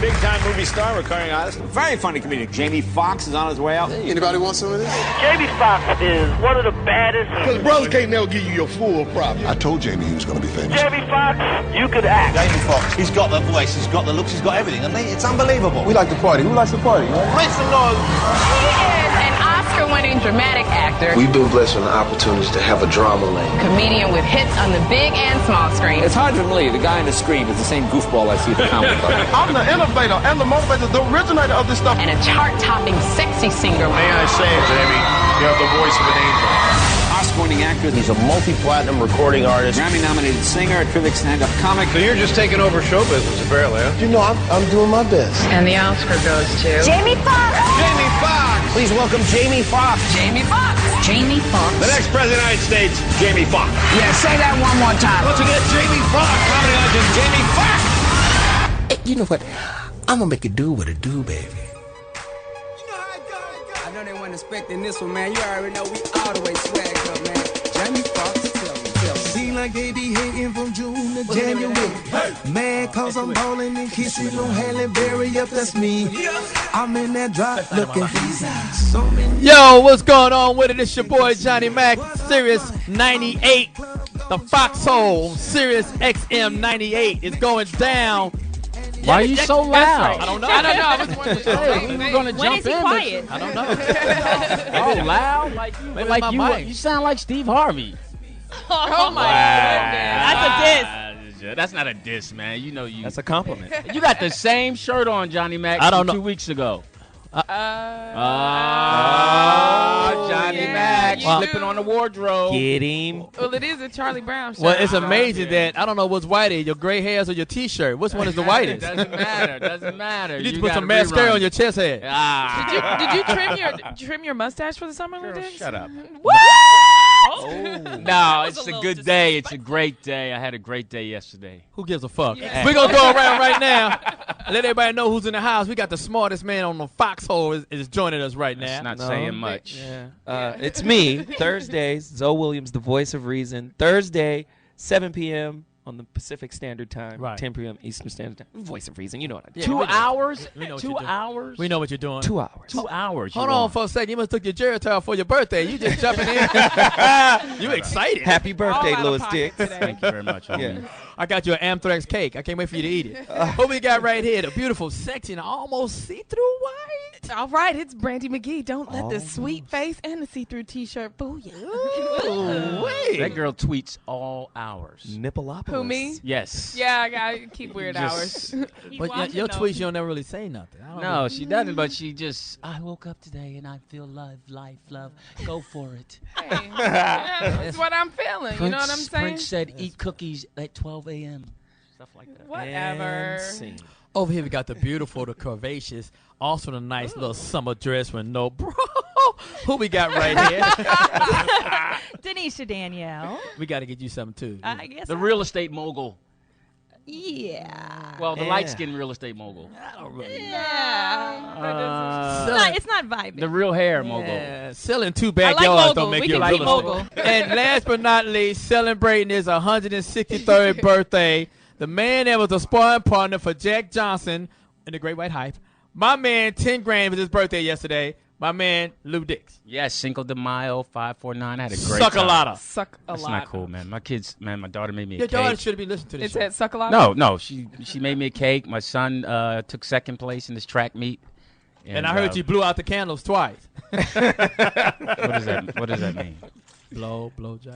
big-time movie star, recurring artist, very funny comedian. Jamie Foxx is on his way out. Hey, anybody want some of this? Jamie Foxx is one of the baddest. Because brothers can't never give you your full props. I told Jamie he was going to be famous. Jamie Foxx, you could act. Jamie Foxx, he's got the voice, he's got the looks, he's got everything. I mean, it's unbelievable. We like to party. Who likes to party? Make some noise. He is an Oscar-winning dramatic actor, We've been blessed with the opportunities to have a drama lane. comedian with hits on the big and small screen. It's hard to believe the guy on the screen is the same goofball I see at the comic book. I'm the innovator and the motivator, the originator of this stuff. And a chart-topping sexy singer. May I say, Jamie, you have the voice of an angel. Oscar-winning actor, He's a multi-platinum recording artist. Grammy-nominated singer, a terrific stand-up comic. So you're just taking over show business, apparently, huh? You know, I'm doing my best. And the Oscar goes to Jamie Foxx! Jamie Foxx! Please welcome Jamie Foxx. Jamie Foxx. Jamie Foxx. The next president of the United States, Jamie Foxx. Yeah, say that one more time. Once again, Jamie Foxx, comedy legend, Jamie Foxx. Hey, you know what? I'm going to make it do what it do, baby. I know they weren't expecting this one, man. You already know we all the way swagged up, man. Jamie Foxx, tell me. Seem like they be hating from June to January. Mad cause I'm ballin' and kissing on Halle Berry up, that's me. I'm in that drop looking so many. Yo, what's going on with it? It's your boy Johnny Mack, Sirius 98. The Foxxhole, Sirius XM 98 is going down. Why are you so loud? I don't know. I was wondering, we were gonna jump in. Quiet? I don't know. Oh, loud? Like you sound like Steve Harvey. Oh my goodness. That's not a diss, man. You know you. That's a compliment. You got the same shirt on, Johnny Mack. I don't know. 2 weeks ago. Oh, Johnny yeah, Mack you slipping do. on the wardrobe. Get him. Well, it is a Charlie Brown shirt. Well, it's amazing that I don't know what's whiter, your gray hairs or your T-shirt. Which one is the whitest? Doesn't matter. You need to put some mascara on your chest hair. Did you trim your mustache for the summer, Lil Dix? Shut up. What? No, it's a good day. It's a great day. I had a great day yesterday. Who gives a fuck? We're going to go around right now. Let everybody know who's in the house. We got the smartest man on the Foxxhole is joining us right now. That's not saying much. Yeah. It's me, Thursdays, Zoe Williams, the voice of reason. Thursday, 7 p.m. on the Pacific Standard Time, Right. 10 p.m. Eastern Standard Time. Voice of reason, you know what I do. 2 hours? We know what 2 you're doing. hours? We know what you're doing. 2 hours. 2 hours. Hold on for a second. You must took your Geritol for your birthday. You just jumping in. You excited. Happy birthday, All out of Louis pocket Dix. today. Thank you very much. Yeah. I got you an anthrax cake. I can't wait for you to eat it. What we got right here? The beautiful, sexy, and almost see-through white. All right, it's Brandi Magee. Don't let the sweet face and the see-through T-shirt fool you. Ooh, wait. That girl tweets all hours. Nippleopolis. Who, me? Yes. Yeah, I gotta keep weird Just- hours. But your tweets, you don't never really say nothing. I don't No, know. she doesn't, but she just, I woke up today and I feel love, life, love. Go for it. Hey, yeah, that's what I'm feeling. You know what I'm saying? Prince said, eat cookies at 12 a.m. Stuff like that. Whatever. And scene. Over here we got the beautiful, the curvaceous, also the nice little summer dress with no bra. Who we got right here? Danisha Danielle. We got to get you something too. I guess. The real estate mogul. Yeah. Well, the Yeah. light-skinned real estate mogul. I don't really. Yeah. It's not vibing. The real hair mogul. Yeah, selling 2 I backyards like mogul. don't make We you a can real keep estate. mogul. And last but not least, celebrating his 163rd birthday, the man that was a sparring partner for Jack Johnson in the Great White Hype. My man, 10 grand was his birthday yesterday. My man, Lou Dix. Yes, Cinco de Mayo, 549. I had a great Suck a time. lotta. Suck a That's lot. not cool, man. My kids, man, my daughter made me a Your daughter cake. should be listening to this It show. said suck a lot. No, she made me a cake. My son took second place in this track meet. And I heard you blew out the candles twice. What does that mean? Blow, dry.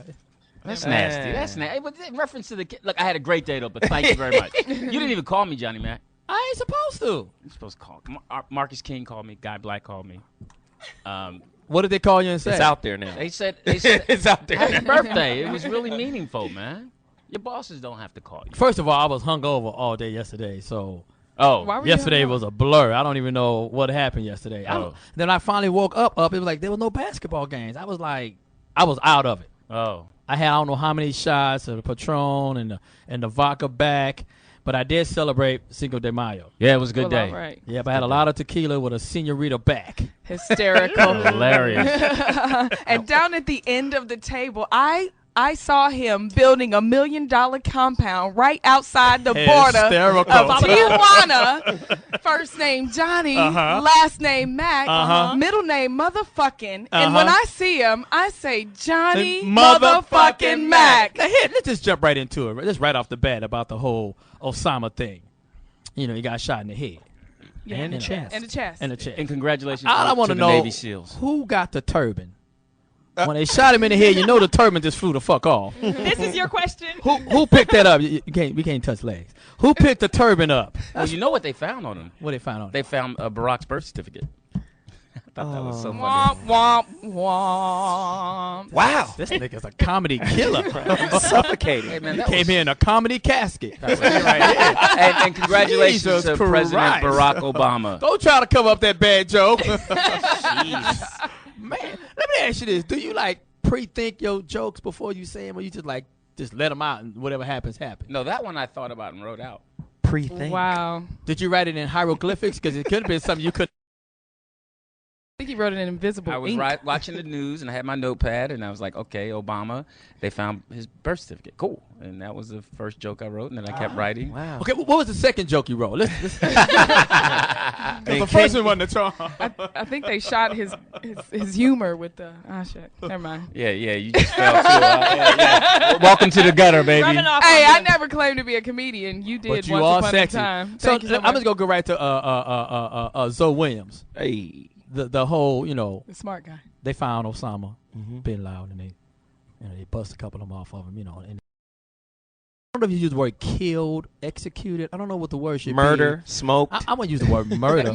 That's nasty. That's nasty. But in reference to the kid, look, I had a great day though. But thank you very much. You didn't even call me, Johnny Mack. I ain't supposed to. You're supposed to call. Marcus King called me. Guy Black called me. What did they call you and say? It's out there now. They said It's out there. happy birthday. It was really meaningful, man. Your bosses don't have to call you. First of all, I was hungover all day yesterday, so Oh, Why were yesterday you was a blur. I don't even know what happened yesterday. Then I finally woke up. It was like there was no basketball games. I was out of it. oh. I had I don't know how many shots of the Patron and the vodka back, but I did celebrate Cinco de Mayo. Yeah, it was a good Well, day. all right. Yeah, but I had a lot of tequila with a senorita back. Hysterical. Hilarious. And down at the end of the table, I I saw him building $1 million compound right outside the border Hysterical. of Tijuana. First name Johnny, last name Mac, middle name motherfucking. And when I see him, I say Johnny motherfucking Mac. Now, here, let's just jump right into it. Just right off the bat about the whole Osama thing. You know, he got shot in the head. Yeah. And the chest. And the chest. And the chest. And congratulations I want to to the know Navy SEAls. who got the turban. When they shot him in the head, you know the turban just flew the fuck off. This is your question. Who picked that up? We can't touch legs. Who picked the turban up? Well, you know what they found on him? What they found on him? They found Barack's birth certificate. I thought that was so funny. Womp, womp, womp. Wow. This nigga's a comedy killer. Suffocating. Hey, man, that Came was, here in a comedy casket. and congratulations Jesus to President Christ. Barack Obama. Don't try to cover up that bad joke. Jeez. Man, let me ask you this. Do you like pre-think your jokes before you say them, or you just like just let them out and whatever happens, happens? No, that one I thought about and wrote out. Pre-think. Wow. Did you write it in hieroglyphics? Because it could have been something you could. I think he wrote it in invisible I was ink. watching the news and I had my notepad and I was like, okay, Obama, they found his birth certificate. Cool. And that was the first joke I wrote, and then I kept writing. Wow. Okay, what was the second joke you wrote? The first one wasn't the charm. I think they shot his humor with the shit. Never mind. Yeah, you just fell too. Yeah. Welcome to the gutter, baby. Rubbing off Hey, on I them. never claimed to be a comedian. You did But you once are upon sexy. a time. So Thank you so I'm much. just gonna go right to Zoe Williams. Hey. The whole, you know, The smart guy. they found Osama Bin Laden, and they bust a couple of them off of him, you know. And I don't know if you use the word killed, executed. I don't know what the word should be. Murder, smoked. I'm gonna use the word murder.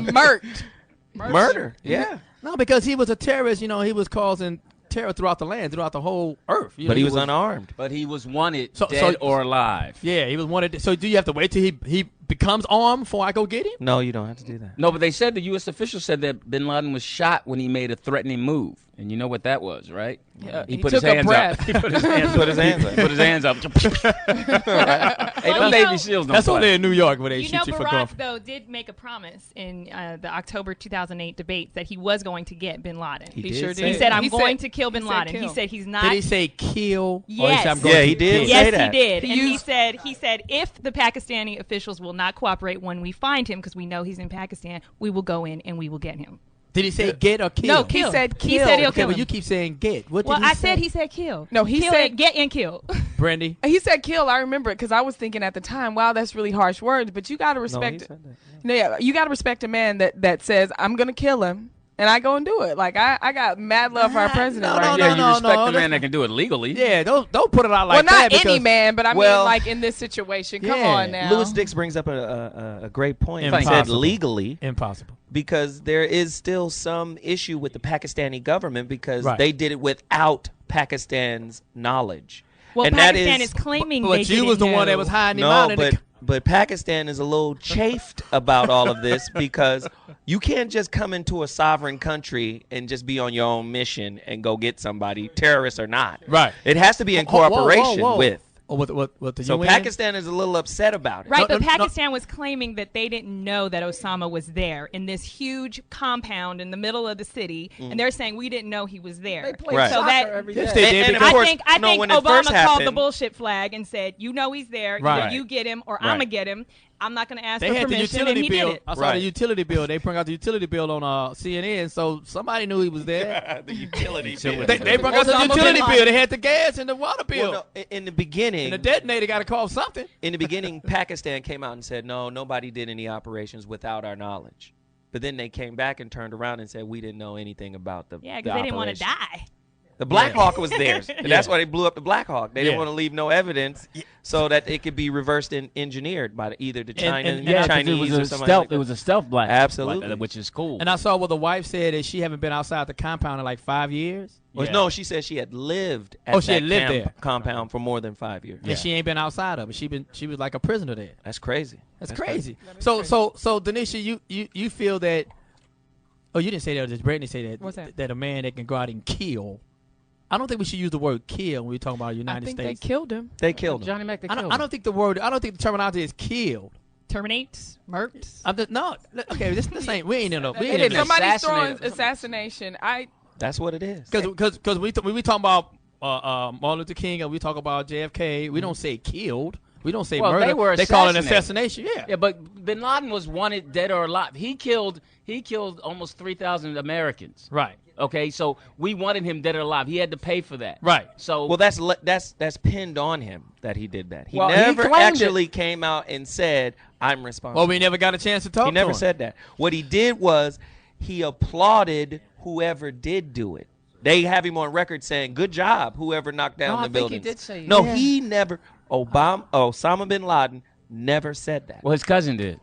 Murder. Yeah. No, because he was a terrorist. You know, he was causing terror throughout the land, throughout the whole earth. You know, But he was unarmed. But he was wanted, So- dead so- or alive. Yeah, he was wanted. So do you have to wait till he becomes armed before I go get him? No, you don't have to do that. No, but they said the U.S. official said that Bin Laden was shot when he made a threatening move. And you know what that was, right? Yeah, He he put his took a hands breath. up. He put his hands Put his hands up. Put his hands up. Hey, Well, them you Navy know- SEAls don't That's play. only in New York where they You shoot know, you for Barack, golf. though, did make a promise in the October 2008 debates that he was going to get Bin Laden. He He did sure say did. He said, I'm He going said- to kill Bin he said Laden. He kill. said he's not. Did he say kill? Or he Yes. said, I'm going Yeah, to he did. kill? Yes, say that. he did. He And used- he said if the Pakistani officials will not cooperate when we find him, because we know he's in Pakistan, we will go in and we will get him. Did he say get or kill? No, He kill. said He kill. said he'll Okay, kill but him. you keep saying get. What Well, did he I say? said he said kill. No, he Kill said- it, get and kill. Brandy. He said kill. I remember it because I was thinking at the time, wow, that's really harsh words. But you got to No, he respect. said that. No, yeah, you got to respect a man that says I'm gonna kill him, and I go and do it. Like I got mad love for our president. no, right no, now. Yeah, you respect the that's man that can do it legally. Yeah, don't put it out like well, that. not any because- man, but I Well- mean, like in this situation. Come Yeah. on now. Lewis Dix brings up a great point. He said Impossible. legally Impossible. because there is still some issue with the Pakistani government because Right. they did it without Pakistan's knowledge. Well, and that Pakistan is is claiming But they you was the didn't one that know. was hiding him no, out. but Pakistan is a little chafed about all of this because you can't just come into a sovereign country and just be on your own mission and go get somebody, terrorist or not. Right. It has to be in Whoa, whoa, whoa, cooperation whoa. with. Oh, what the So UN? Pakistan is a little upset about it. Right, No, but no, no. Pakistan was claiming that they didn't know that Osama was there in this huge compound in the middle of the city, and they're saying we didn't know he was there. Right. So that Yes, they did. And of because- course, I no, think when it first Obama called the happened- bullshit flag and said, "You know he's there. Right. Either you get him or Right. I'm gonna get him. I'm not gonna ask They for had the permission." And utility he bill. did it. I saw Right. the utility bill. They brought out the utility bill on CNN, so somebody knew he was there. The utility they brought out the Osama utility bin bill. They had the gas and the water bill. Well, no, in the beginning, And the detonator got to call something. in the beginning, Pakistan came out and said, no, nobody did any operations without our knowledge. But then they came back and turned around and said, we didn't know anything about the Yeah, because they didn't want to operation." die. The Black Hawk was theirs. And that's Yeah. why they blew up the Black Hawk. They Yeah. didn't want to leave no evidence so that it could be reversed and engineered by either the China, and- Yeah, 'cause Chinese it was or a somebody stealth. like that. It was a stealth blast. Absolutely. which is cool. And I saw what the wife said that she haven't been outside the compound in like 5 years. Well, Yeah. no, she said she had lived at Oh, she that had lived there. compound for more than 5 years. And she ain't been outside of it. She was like a prisoner there. That's crazy. That's crazy. So Danisha, you feel that? Oh, you didn't say that. Just Brittany say that. What's that? That a man that can go out and kill. I don't think we should use the word kill when we talk about the I United think States. they killed him. They killed him. Johnny Mack, they I killed don't him. think the terminology is killed. Terminate, murked. I'm just no. Okay, this ain't. We ain't in a. We They ain't in didn't a. Somebody's assassinate throwing him. assassination. That's what it is. Because when we talking about Martin Luther King, and we talk about JFK. We don't say killed. We don't say Well, murder. They call it assassination. Yeah. Yeah, but Bin Laden was wanted dead or alive. He killed almost 3,000 Americans. Right. Okay, so we wanted him dead or alive. He had to pay for that. Right. So well, that's pinned on him that he did that. He Well, he never claimed actually came out and said, "I'm responsible." Well, we never got a chance to talk. He never to him. said that. What he did was he applauded whoever did do it. They have him on record saying, "Good job, whoever knocked down the building." he did say no, that. he never. Osama bin Laden never said that. Well, his cousin did.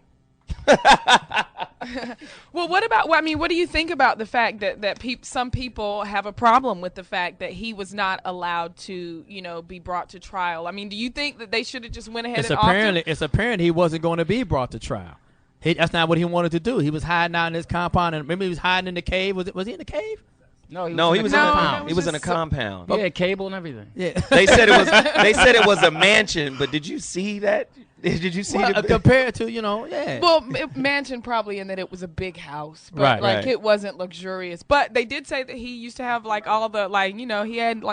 Well, what about? Well, I mean, what do you think about the fact that some people have a problem with the fact that he was not allowed to, be brought to trial? I mean, do you think that they should have just went ahead and It's apparent he wasn't going to be brought to trial. That's not what he wanted to do. He was hiding out in his compound, and maybe he was hiding in the cave. Was he in the cave? No, he was in a compound. He was in a compound. Yeah, cable and everything. Yeah. They said it was a mansion, but did you see that? Did you see compared to yeah? Well, mansion probably in that it was a big house, but Right. it wasn't luxurious. But they did say that he used to have all the he had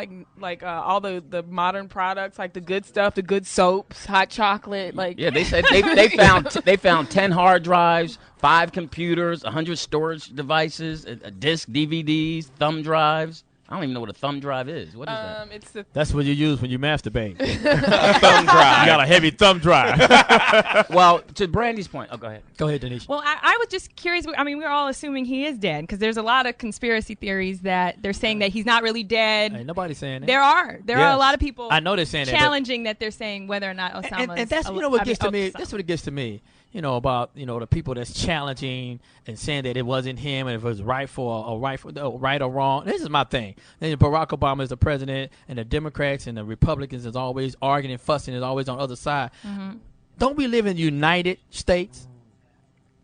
all the modern products, like the good stuff, the good soaps, hot chocolate, Yeah, they said they found 10 hard drives, 5 computers, 100 storage devices, a disc, DVDs, thumb drives. I don't even know what a thumb drive is. What is that? That's what you use when you masturbate. thumb drive. You got a heavy thumb drive. Well, to Brandy's point. Oh, go ahead. Go ahead, Danisha. Well, I was just curious. I mean, we're all assuming he is dead because there's a lot of conspiracy theories that they're saying that he's not really dead. Ain't nobody saying that. There are a lot of people. I know they're saying challenging that they're saying whether or not Osama. And that's what gets to me. That's what it gets to me. About the people that's challenging and saying that it wasn't him and if it was right or wrong. This is my thing. Then Barack Obama is the president, and the Democrats and the Republicans is always arguing and fussing, is always on the other side. Mm-hmm. Don't we live in United States?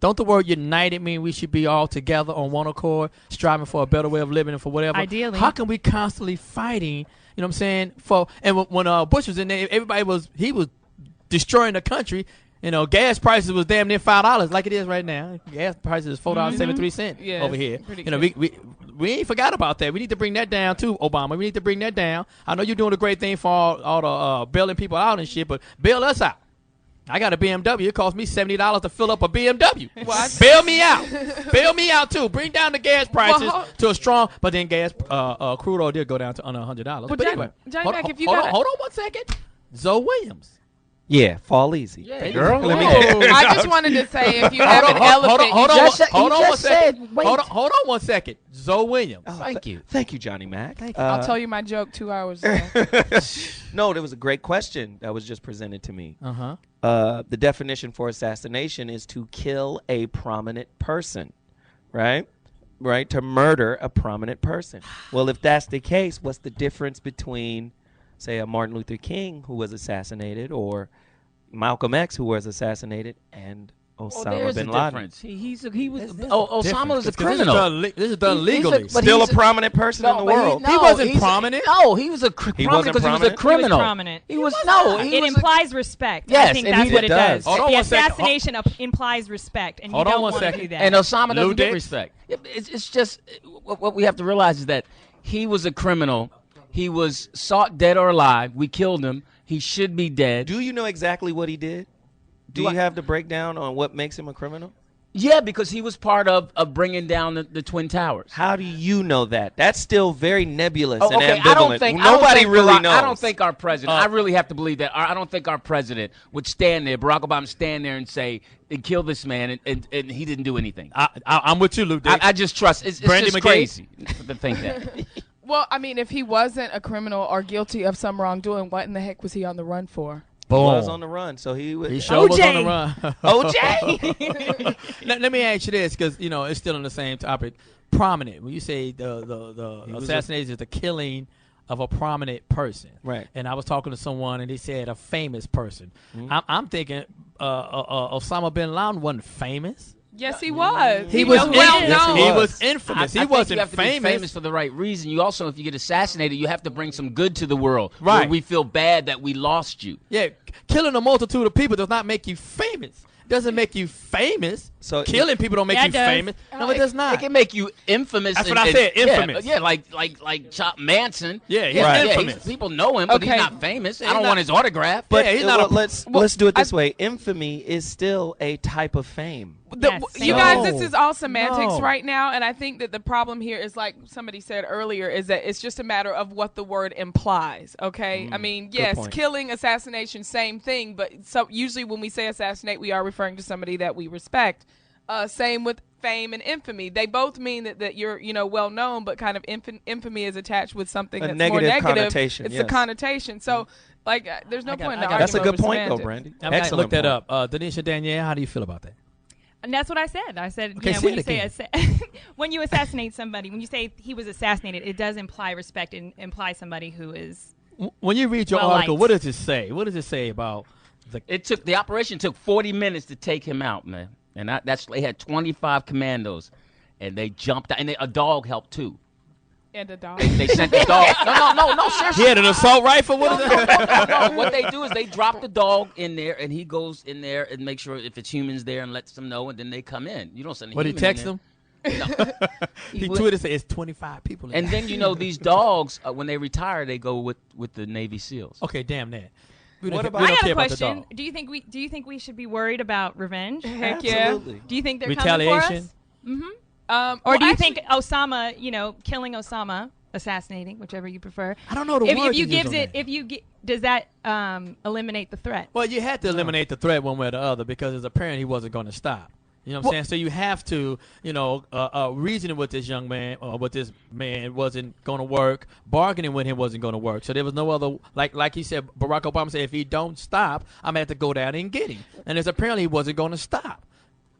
Don't the word united mean we should be all together on one accord, striving for a better way of living and for whatever? Ideally. How can we constantly fighting? You know what I'm saying? When Bush was in there, he was destroying the country. Gas prices was damn near $5 like it is right now. Gas prices is $4.73 over here. We ain't forgot about that. We need to bring that down too, Obama. We need to bring that down. I know you're doing a great thing for all the bailing people out and shit, but bail us out. I got a BMW. It cost me $70 to fill up a BMW. What? Bail me out. Bail me out too. Bring down the gas prices to a strong. But then crude oil did go down to under $100. But anyway, Johnny Mack, if you hold on 1 second. Zoe Williams. Yeah, fall easy. Yeah, girl. I just wanted to say, if you have an elephant, hold on 1 second. Hold on 1 second. Zoe Williams. Oh, Thank you. Thank you, Johnny Mack. Thank you. I'll tell you my joke 2 hours ago. No, there was a great question that was just presented to me. Uh-huh. The definition for assassination is to kill a prominent person, right? Right, to murder a prominent person. Well, if that's the case, what's the difference between, say, a Martin Luther King who was assassinated, or Malcolm X who was assassinated, and Osama bin Laden? Osama was a criminal. This is done legally. Still a prominent person in the world. He wasn't prominent. No, he was prominent because he was a criminal. He was prominent. It implies respect. Yes, I think that's what it does. Hold on The 1 second. assassination implies respect, and you Hold on don't 1 want to second. do that. And Osama doesn't get Dix. respect. It's just what we have to realize is that he was a criminal. He was sought dead or alive. We killed him. He should be dead. Do you know exactly what he did? Do you have the breakdown on what makes him a criminal? Yeah, because he was part of bringing down the Twin Towers. How do you know that? That's still very nebulous and Okay, ambivalent. Nobody really knows. I don't think our president. I really have to believe that. I don't think our president would stand there, Barack Obama, stand there and say and kill this man, and he didn't do anything. I'm with you, Luke. I just trust. It's Brandi just Magee? crazy to think that. Well, I mean, if he wasn't a criminal or guilty of some wrongdoing, what in the heck was he on the run for? He was on the run, so he was. He sure was on the run. OJ. Let me ask you this, because it's still on the same topic. Prominent. When you say the assassination is the killing of a prominent person, right? And I was talking to someone, and they said a famous person. Mm-hmm. I'm thinking Osama Bin Laden wasn't famous. Yes, he was. He was well known. He was infamous. He wasn't you have to be famous for the right reason. You also, if you get assassinated, you have to bring some good to the world. Right. Where we feel bad that we lost you. Yeah, killing a multitude of people does not make you famous. Doesn't make you famous. So killing people don't make you famous. No, it does not. It can make you infamous. That's what I said. Infamous. Yeah, like Chop Manson. Yeah, he's infamous. People know him, but he's not famous. I don't want his autograph. But he's not. Let's do it this way. Infamy is still a type of fame. You guys, this is all semantics right now, and I think that the problem here is, like somebody said earlier, is that it's just a matter of what the word implies. Okay, I mean, yes, killing, assassination, same thing, but usually when we say assassinate, we are referring to somebody that we respect. Same with fame and infamy. They both mean that you're well known, but kind of infamy is attached with something that's more negative. Connotation, it's the connotation. So, like, there's no point in arguing. That's a good over point, though, semantics. Brandi. Excellent. Look that up. Danisha Danielle, how do you feel about that? And that's what I said. I said, okay, when you say when you assassinate somebody, when you say he was assassinated, it does imply respect and imply somebody who is. When you read your article, what does it say? What does it say about the operation took 40 minutes to take him out, man. And they had 25 commandos, and they jumped out, and a dog helped too. And a dog. They sent the dog. No, seriously. He had an assault rifle. What is that? No. What they do is they drop the dog in there, and he goes in there and makes sure if it's humans there and lets them know, and then they come in. You don't send. What, he text them? No. He tweeted said it's 25 people. And then these dogs when they retire, they go with the Navy SEALs. Okay, damn that. I got a question. Do you think we should be worried about revenge? Heck yeah. Absolutely. Do you think they're retaliation? Coming for us? Or do you think Osama, killing Osama, assassinating, whichever you prefer? I don't know the word. Does that eliminate the threat? Well, you had to eliminate the threat one way or the other because it's apparent he wasn't going to stop. You know what I'm saying? So you have to, reasoning with this young man or with this man wasn't going to work. Bargaining with him wasn't going to work. So there was no other, like he said, Barack Obama said, if he don't stop, I'm going to have to go down and get him. And it's apparently he wasn't going to stop.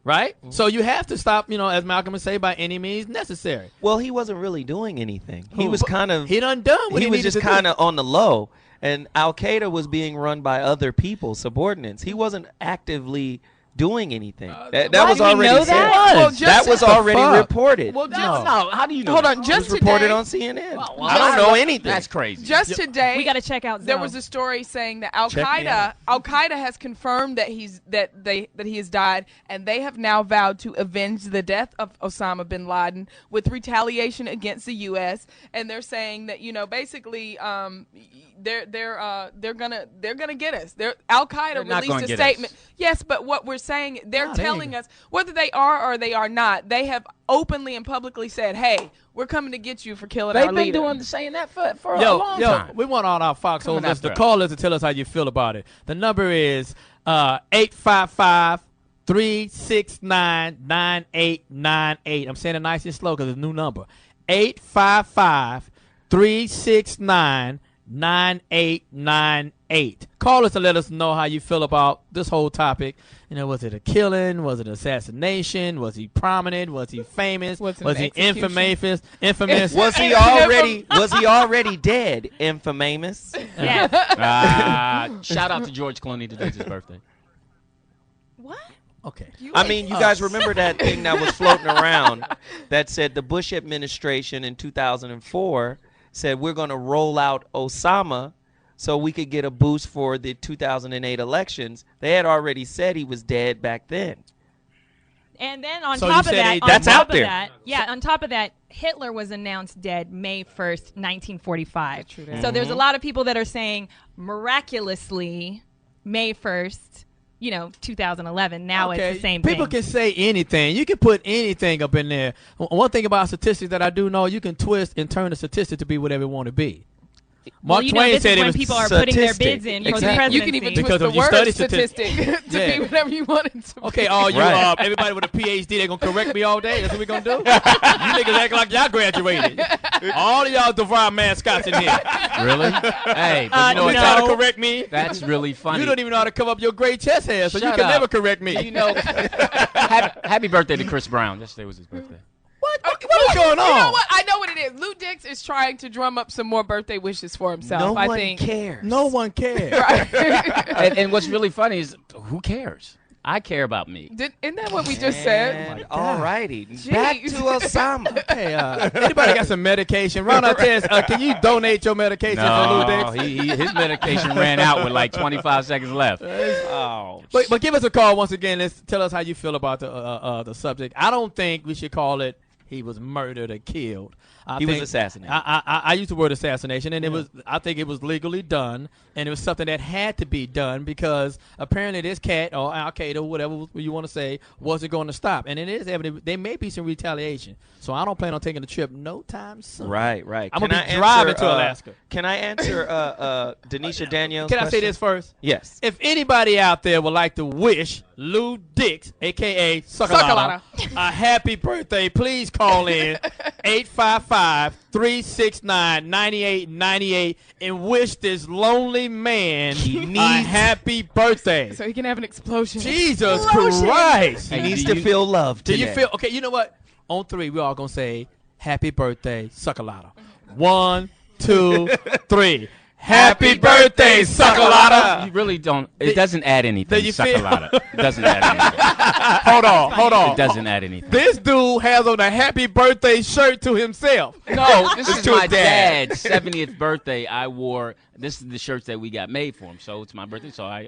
Right? Mm-hmm. So you have to stop, as Malcolm would say, by any means necessary. Well, he wasn't really doing anything. He was kind of. He done what he was just kind of on the low. And Al-Qaeda was being run by other people, subordinates. He wasn't actively doing anything. That was already said. That was already reported. Well, no. How do you know? Hold on, just today, reported on CNN. I don't know anything. That's crazy. Just today, we got to check out. There was a story saying that Al-Qaeda has confirmed that he has died, and they have now vowed to avenge the death of Osama bin Laden with retaliation against the U.S. And they're saying that basically they're gonna get us. Al-Qaeda released a statement. Yes, but what we're saying, they're telling us whether they are or they are not. They have openly and publicly said, "Hey, we're coming to get you for killing our leader." They've been saying that for a long time. We want all our Foxxhole listeners to call us to tell us how you feel about it. The number is 855-369-9898. I'm saying it nice and slow because it's a new number. 855-369-9898. Call us and let us know how you feel about this whole topic. Was it a killing? Was it an assassination? Was he prominent? Was he famous? Was he infamous? Was he already dead? Infamous. Yes. Shout out to George Clooney. Today's his birthday. What? Okay. You guys remember that thing that was floating around that said the Bush administration in 2004 said we're going to roll out Osama so we could get a boost for the 2008 elections. They had already said he was dead back then. And then on top of that, on top of that, Hitler was announced dead May 1st, 1945. So there's a lot of people that are saying miraculously May 1st, 2011. Now it's the same thing. People can say anything. You can put anything up in there. One thing about statistics that I do know, you can twist and turn a statistic to be whatever you want to be. Mark Twain said it was people are putting their bids in for the presidency. You can even twist the word statistic to be whatever you want it to be. Okay, everybody with a PhD, they're going to correct me all day. That's what we're going to do? You niggas act like y'all graduated. All of y'all DeVry mascots in here. Really? Hey, but you know what? Try to correct me. That's really funny. You don't even know how to cover up your great chest hair, so you can never correct me. Happy birthday to Chris Brown. Yesterday was his birthday. What's going on? You know what? I know what it is. Lou Dix is trying to drum up some more birthday wishes for himself. No one cares. No one cares. Right. And what's really funny is who cares? I care about me. Isn't that what we just said? All righty. Back to Osama. Hey, anybody got some medication? Ron Artez, can you donate your medication to Lou Dix? His medication ran out with like 25 seconds left. But give us a call once again. Tell us how you feel about the subject. I don't think we should call it he was murdered or killed. He was assassinated. I used the word assassination, and I think it was legally done, and it was something that had to be done because apparently this cat or Al Qaeda, whatever you want to say, wasn't going to stop. And it is evident there may be some retaliation. So I don't plan on taking a trip no time soon. Right. I'm going to be driving to Alaska. Can I answer Danisha Danielle's Can question? I say this first? Yes. If anybody out there would like to wish Lou Dix, a.k.a. Suckalata, a happy birthday, please call in 855-369-9898 and wish this lonely man a happy birthday. So he can have an explosion. Jesus Christ. He needs to feel loved today. Do you feel, okay, you know what? On 3, we're all going to say, happy birthday, Suckalata. 1, 2, 3. Happy birthday, Suckalata. You really don't. It doesn't add anything, Suckalata. It doesn't add anything. Hold on. It doesn't add anything. This dude has on a happy birthday shirt to himself. No, this is my dad's 70th birthday. I wore. This is the shirts that we got made for him. So it's my birthday. So I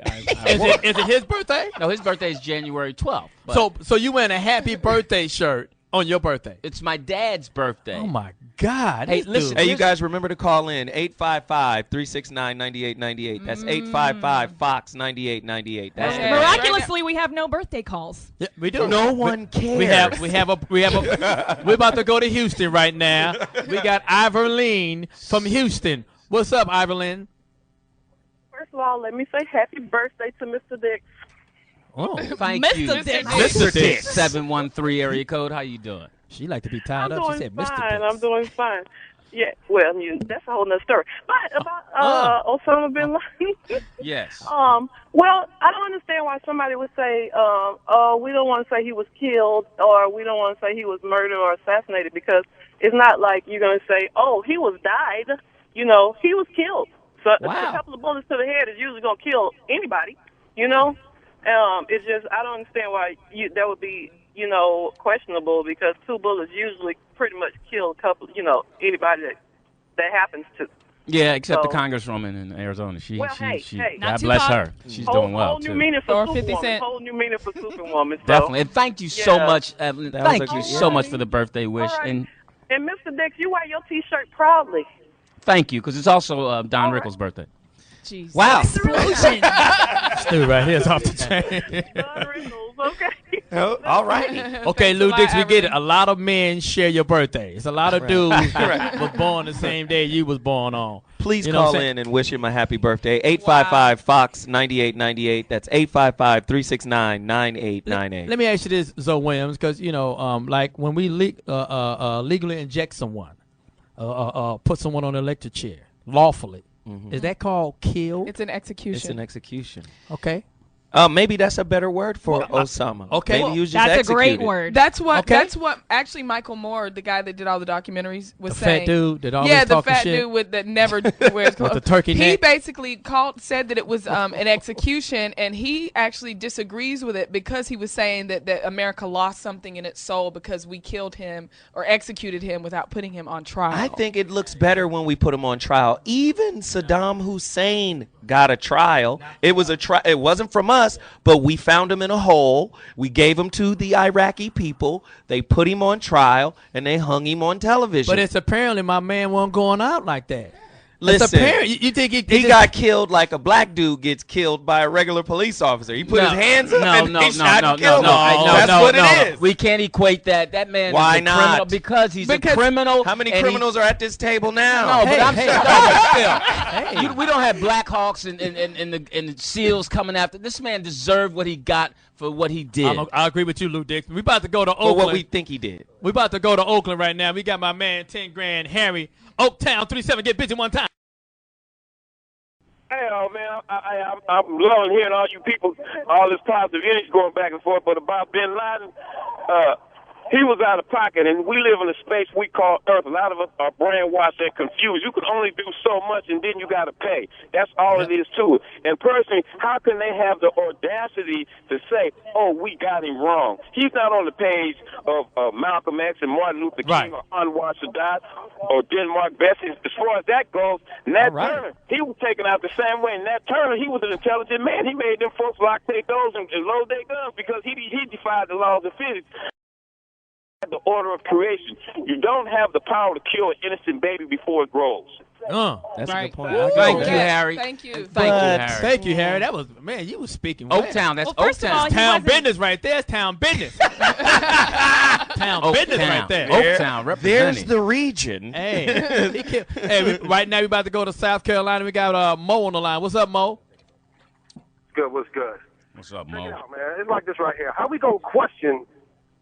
wore it. Is it his birthday? No, his birthday is January 12th. So you wearing a happy birthday shirt on your birthday? It's my dad's birthday. Oh my God! Hey, listen. Hey, you guys remember to call in 855-369-9898. That's 855-FOX-9898. That's Miraculously, we have no birthday calls. Yeah, we do. No one cares. We have a. We're about to go to Houston right now. We got Iverleen from Houston. What's up, Iverleen? First of all, let me say happy birthday to Mr. Dix. Oh, thank you, Mr. Dix. 713 area code. How you doing? She like to be tied up. She said, "Mr. Dix." I'm doing fine. Yeah, well, that's a whole nother story. But about Osama Bin Laden. Yes. Well, I don't understand why somebody would say, we don't want to say he was killed, or we don't want to say he was murdered or assassinated, because it's not like you're going to say, oh, he was died. You know, he was killed. So a couple of bullets to the head is usually going to kill anybody. You know. It's just, I don't understand why that would be, questionable, because 2 bullets usually pretty much kill a couple, anybody that happens to. Yeah, except the congresswoman in Arizona. She God bless her. She's doing well, whole too. New meaning for 50 Cent. Whole new meaning for Superwoman. So. Definitely. And thank you so much, Evelyn. Thank you so much for the birthday wish. Right. And Mr. Dix, you wear your T-shirt proudly. thank you, because it's also Don Rickles' birthday. Jesus. Wow. Explosion. This dude right here is off the chain. Don Rickles, okay. All righty. Okay, Lou Dix, we get it. A lot of men share your birthday. It's a lot of dudes was born the same day you was born on. Please call in and wish him a happy birthday. 855-FOX-9898. That's 855-369-9898. Let me ask you this, Zoe Williams, because, like when we legally inject someone, put someone on an electric chair lawfully, is that called kill? It's an execution. It's an execution. Okay. Maybe that's a better word for Osama. Okay. Maybe he was just That's executed. a great word. That's what actually Michael Moore, the guy that did all the documentaries, was saying. Fat dude that always the talking fat shit? dude that never wears clothes. With the turkey He neck? basically said that it was an execution, and he actually disagrees with it because he was saying that America lost something in its soul because we killed him or executed him without putting him on trial. I think it looks better when we put him on trial. Even Saddam Hussein got a trial. It was it wasn't from us, but we found him in a hole. We gave him to the Iraqi people. They put him on trial, and they hung him on television. But it's apparently my man wasn't going out like that. Listen, you think he got killed like a black dude gets killed by a regular police officer. He put his hands up and he shot and killed him. That's what it is. We can't equate that. That man Why is a not? criminal because he's a criminal. How many criminals are at this table now? No, but I'm still. We don't have Black Hawks and the SEALs coming after. This man deserved what he got for what he did. I agree with you, Lou Dix. We about to go to For Oakland. what we think he did. We about to go to Oakland right now. We got my man 10 grand Harry Oaktown 37. Get busy one time. Hey, man, I'm loving hearing all you people, all this positive energy going back and forth. But about Bin Laden, He was out of pocket, and we live in a space we call Earth. A lot of us are brainwashed and confused. You can only do so much, and then you got to pay. That's all it is to it. And personally, how can they have the audacity to say, "Oh, we got him wrong"? He's not on the page of Malcolm X and Martin Luther King or Anwar Sadat or Denmark Vesey. As far as that goes, Nat Turner, he was taken out the same way. Nat Turner, he was an intelligent man. He made them folks lock their doors and load their guns because he defied the laws of physics. The order of creation. You don't have the power to kill an innocent baby before it grows. That's a good point. Thank you, Harry. Thank you. Thank you, Harry. That was, man, you was speaking. Oaktown. That's Oaktown. Town business right there. It's town business. Town business right there. Oaktown representing. There's the region. Hey, right now we about to go to South Carolina. We got Mo on the line. What's up, Mo? What's good? What's up, Mo? Check it out, man. It's like this right here. How we gonna question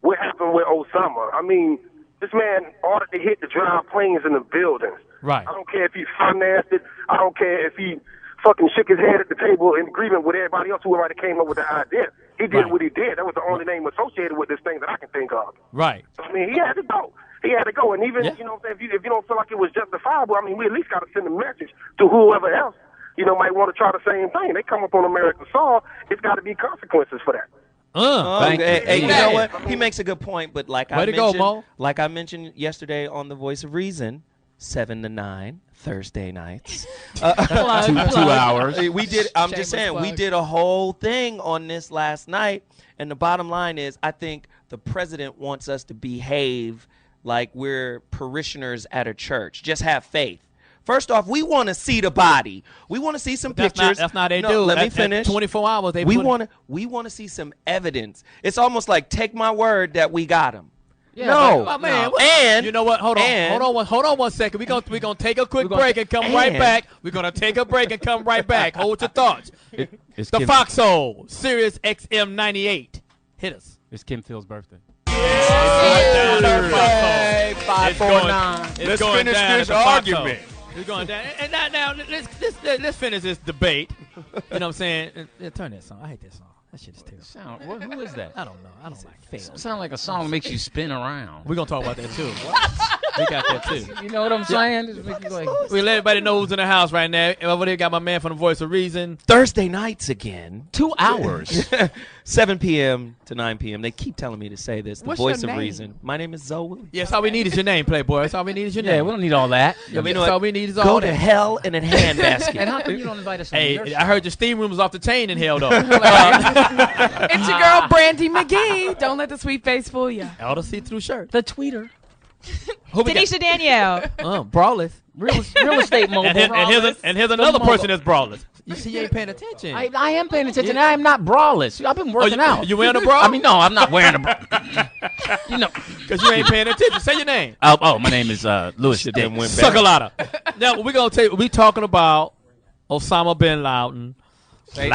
what happened with Osama? I mean, this man ordered to hit the dry planes in the buildings. Right. I don't care if he financed it. I don't care if he fucking shook his head at the table in agreement with everybody else who already came up with the idea. He did what he did. That was the only name associated with this thing that I can think of. Right. I mean, he had to go. And even, you know, if you don't feel like it was justifiable, I mean, we at least got to send a message to whoever else, you know, might want to try the same thing. They come up on American soil. It's got to be consequences for that. Hey, you know what? He makes a good point, but like I mentioned yesterday on The Voice of Reason, 7 to 9 Thursday nights, 2 hours. We did. I'm just saying, we did a whole thing on this last night, and the bottom line is, I think the president wants us to behave like we're parishioners at a church. Just have faith. First off, we want to see the body. We want to see some pictures. That's not they do. Let me finish. 24 hours. We want to see some evidence. It's almost like, take my word that we got him. Yeah, no, man. And you know what? Hold on 1 second. We're gonna take a quick break and come right back. We're gonna take a break and come right back. Hold your thoughts. It's the Kim. Foxxhole Sirius XM 98. Hit us. It's Kim Phil's birthday. Birthday, 549. Let's finish this argument. We're going down. And now let's finish this debate. You know what I'm saying? Turn that song. I hate that song. That shit is terrible. Who is that? I don't know. I don't like it. Sound like a song that makes you spin around. We're going to talk about that, too. We got that, too. You know what I'm saying? Just make you like, we let everybody know who's in the house right now. Over there got my man from The Voice of Reason. Thursday nights again. 2 hours. 7 p.m. to 9 p.m. They keep telling me to say this. The What's Voice your of name? Reason. My name is Zoe. Yes, all we need is your name, Playboy. That's all we need is your name. Yeah, we don't need all that. That's all we need is all Go that. to hell in a handbasket. And how come you don't invite us on your Hey, show? I heard your steam room was off the chain in hell, though. It's your girl, Brandi Magee. Don't let the sweet face fool you. All the see-through shirt. The tweeter. Danisha Danielle. Brawless. Real estate mogul. And here's another person that's brawless. You see, you ain't paying attention. I am paying attention. I am not braless. I've been working out. You wearing a bra? I mean, no, I'm not wearing a bra. You know, because you ain't paying attention. Say your name. Oh, my name is Louis. Suckalata. Now we're gonna we talking about Osama Bin Laden. Say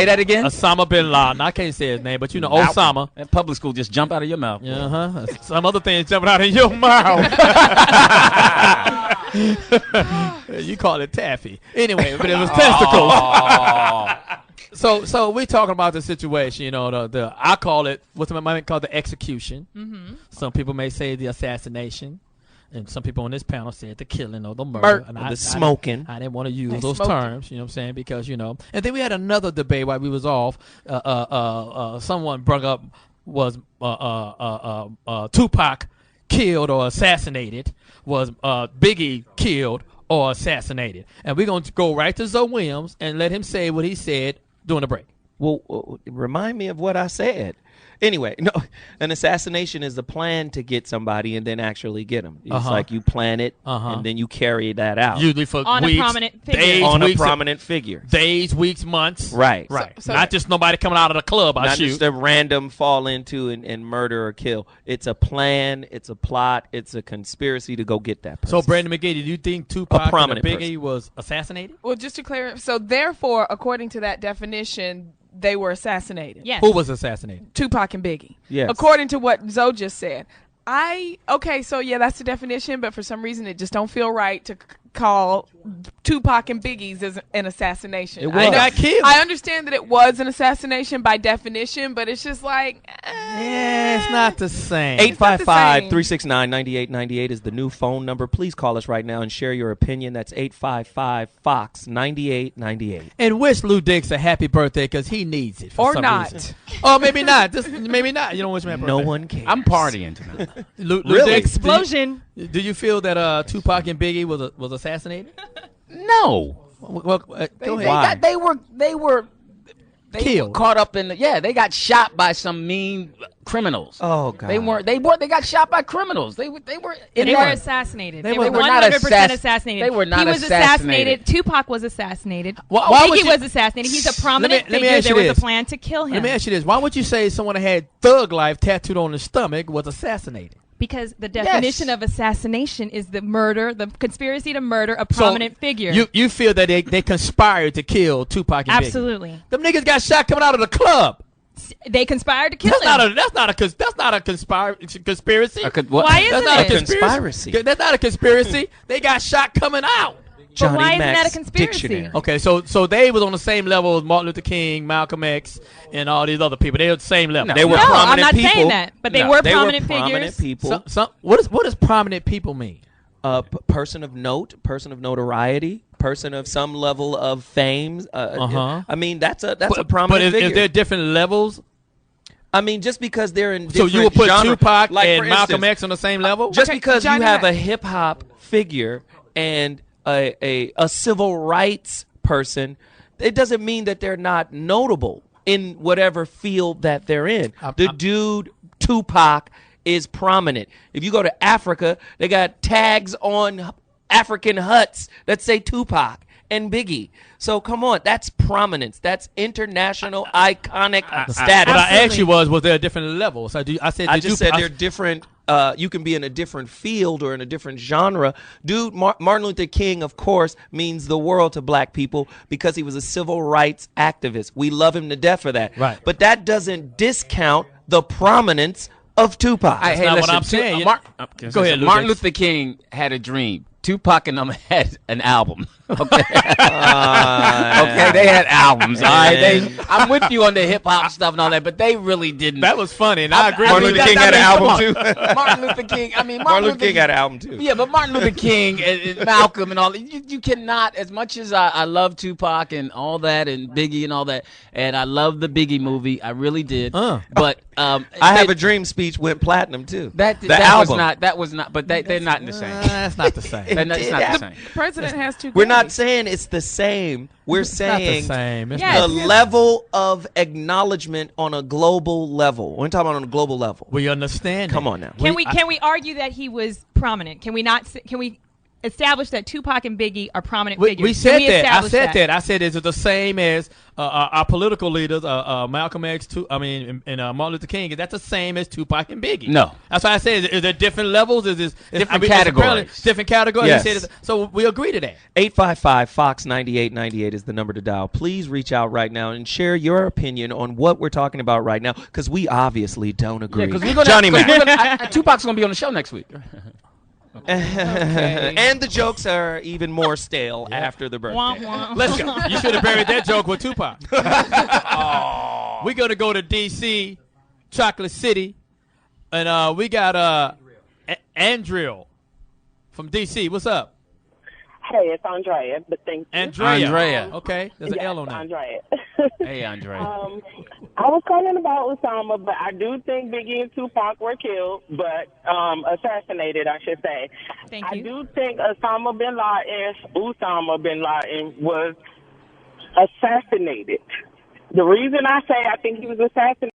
that again. Osama Bin Laden. I can't say his name, but you know Osama. That public school just jump out of your mouth. Some other things jumping out of your mouth. You call it taffy. Anyway, but it was testicles. So we talking about the situation. You know, I call it what's my mind called the execution. Mm-hmm. Some people may say the assassination. And some people on this panel said the killing or the murder. And the smoking. I didn't want to use those terms, you know what I'm saying? Because, you know. And then we had another debate while we was off. Someone brought up was Tupac killed or assassinated? Was Biggie killed or assassinated? And we're going to go right to Zoe Williams and let him say what he said during the break. Well, remind me of what I said. Anyway, no, an assassination is a plan to get somebody and then actually get them. It's like you plan it and then you carry that out. Usually for on weeks, a prominent figure. days, on weeks, a prominent figure. Days, weeks, months. Right. So not just nobody coming out of the club. Not just a random fall into and murder or kill. It's a plan. It's a plot. It's a conspiracy to go get that person. So, Brandi Magee, did you think Tupac and Biggie was assassinated? Well, just to clarify, so therefore, according to that definition, they were assassinated. Yes. Who was assassinated? Tupac and Biggie. Yes. According to what Zoe just said. So yeah, that's the definition, but for some reason it just don't feel right to call Tupac and Biggie's as an assassination. It was. They got killed. I understand that it was an assassination by definition, but it's just like it's not the same. 855-369-9898 is the new phone number. Please call us right now and share your opinion. That's 855-FOX-9898. And wish Lou Dix a happy birthday because he needs it for or some not. reason. Oh, maybe not. Maybe not. You don't wish him a happy birthday. No one cares. I'm partying tonight. Lou Really? Dix, Explosion. Do you feel that Tupac and Biggie was assassinated? No. Well, go They ahead. they were Killed. caught up in they got shot by some mean criminals. Oh God. They got shot by criminals. They were assassinated. They were were not 100% assassinated. They were not He was assassinated. Tupac was assassinated. Why would Biggie you- was assassinated. He's a prominent Let me figure. ask There you was this. a plan to kill him. Let me ask you this. Why would you say someone that had Thug Life tattooed on his stomach was assassinated? Because the definition of assassination is the conspiracy to murder a prominent figure. You feel that they conspired to kill Tupac and Biggie? Absolutely. Them niggas got shot coming out of the club. They conspired to kill him. That's not a conspiracy. Why isn't That's not it? a conspiracy. That's not a conspiracy. They got shot coming out. Johnny why isn't that a Mack's conspiracy? dictionary. Okay, so they was on the same level as Martin Luther King, Malcolm X, and all these other people. They were the same level. They were No, prominent I'm not people. saying that, but they were prominent figures. people. What does prominent people mean? Person of note, person of notoriety, person of some level of fame. I mean, that's a prominent But figure. is there different levels? I mean, just because they're in So different you would put genre, Tupac like, and for Malcolm instance, X on the same level? Just because Johnny you have Mack. a hip hop figure and a civil rights person, it doesn't mean that they're not notable in whatever field that they're in. The dude Tupac is prominent. If you go to Africa, they got tags on African huts that say Tupac and Biggie. So come on, that's prominence. That's international iconic status. What I asked you was there a different level? So I said they're different. You can be in a different field or in a different genre. Dude, Martin Luther King, of course, means the world to black people because he was a civil rights activist. We love him to death for that. Right. But that doesn't discount the prominence of Tupac. That's not what I'm saying. Go ahead. Martin Luther King had a dream. Tupac and them had an album. Okay. Okay, they had albums. All right. I'm with you on the hip hop stuff and all that, but they really didn't. That was funny, and I agree. Martin Luther King had an album too. Martin Luther King. Martin Luther King had an album too. Yeah, but Martin Luther King and Malcolm and all you cannot. As much as I love Tupac and all that and Biggie and all that, and I love the Biggie movie, I really did. But I Have a Dream speech went platinum too. That album. was not. But they're not in the same. That's not the same. It's not the same. The president has to. We're not saying it's the same. We're saying not the same. It's Yes. the level of acknowledgement on a global level. We're talking about on a global level. We understand. Come on now. Can we argue that he was prominent? Can we establish that Tupac and Biggie are prominent figures? We said Can that. I establish said that. I said, is it the same as our political leaders, Malcolm X, and Martin Luther King? Is that the same as Tupac and Biggie? No. That's why I said, is there different levels? Is this Different categories. Different categories. Yes. He said, so we agree to that. 855-FOX-9898 is the number to dial. Please reach out right now and share your opinion on what we're talking about right now, because we obviously don't agree. Johnny Mack. Tupac's gonna be on the show next week. And the jokes are even more stale after the birthday. Wah, wah. Let's go. You should have buried that joke with Tupac. We're going to go to D.C., Chocolate City, and we got Andrew from D.C. What's up? Hey, it's Andrea, but thank you. Andrea. Okay, there's an L on that. Andrea. Hey, Andrea. I was calling about Osama, but I do think Biggie and Tupac were killed, but assassinated, I should say. Thank I you. do think Osama Bin Laden was assassinated. The reason I say I think he was assassinated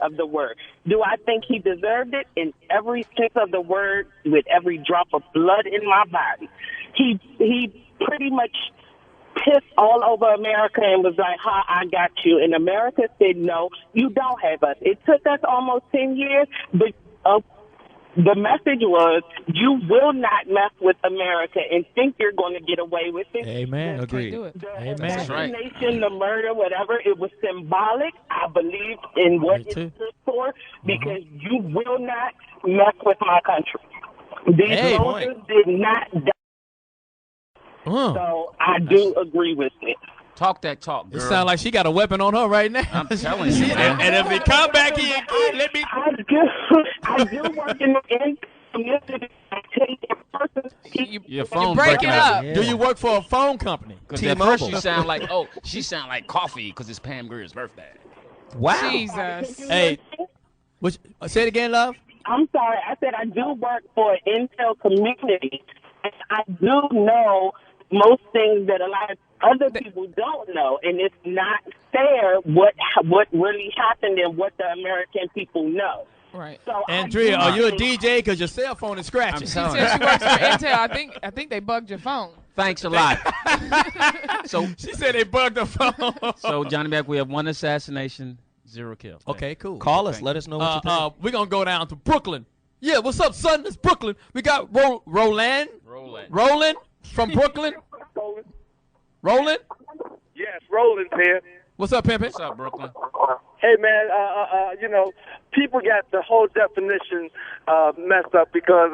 of the word. Do I think he deserved it? In every sense of the word, with every drop of blood in my body. He pretty much pissed all over America and was like, ha, I got you. And America said, no, you don't have us. It took us almost 10 years, but the message was, you will not mess with America and think you're going to get away with it. Amen. Agreed. The Amen. assassination, the murder, whatever, it was symbolic. I believe in what it stood for, because you will not mess with my country. These soldiers did not die. So I do agree with it. Talk that talk, girl. It sounds like she got a weapon on her right now. I'm telling you, man. And if they come back here, let me. I do work in the community. Your phone breaking up. Yeah. Do you work for a phone company? Because at first you sound like, she sound like coffee because it's Pam Greer's birthday. Wow. Jesus. Hey, say it again, love. I'm sorry. I said I do work for an Intel community, and I do know most things that a lot of other people don't know, and it's not fair what really happened and what the American people know. Right. So Andrea, are you a DJ? Because your cell phone is scratching. She said she works for Intel. I think they bugged your phone. Thanks a lot. So she said they bugged the phone. So Johnny Mack, we have 1 assassination, 0 kills. Okay, cool. Call us. Let us know what you think. We're gonna go down to Brooklyn. Yeah, what's up, son? It's Brooklyn. We got Roland from Brooklyn. Roland? Yes, Roland's here. What's up, Pimpin'? What's up, Brooklyn? Hey, man, people got the whole definition messed up because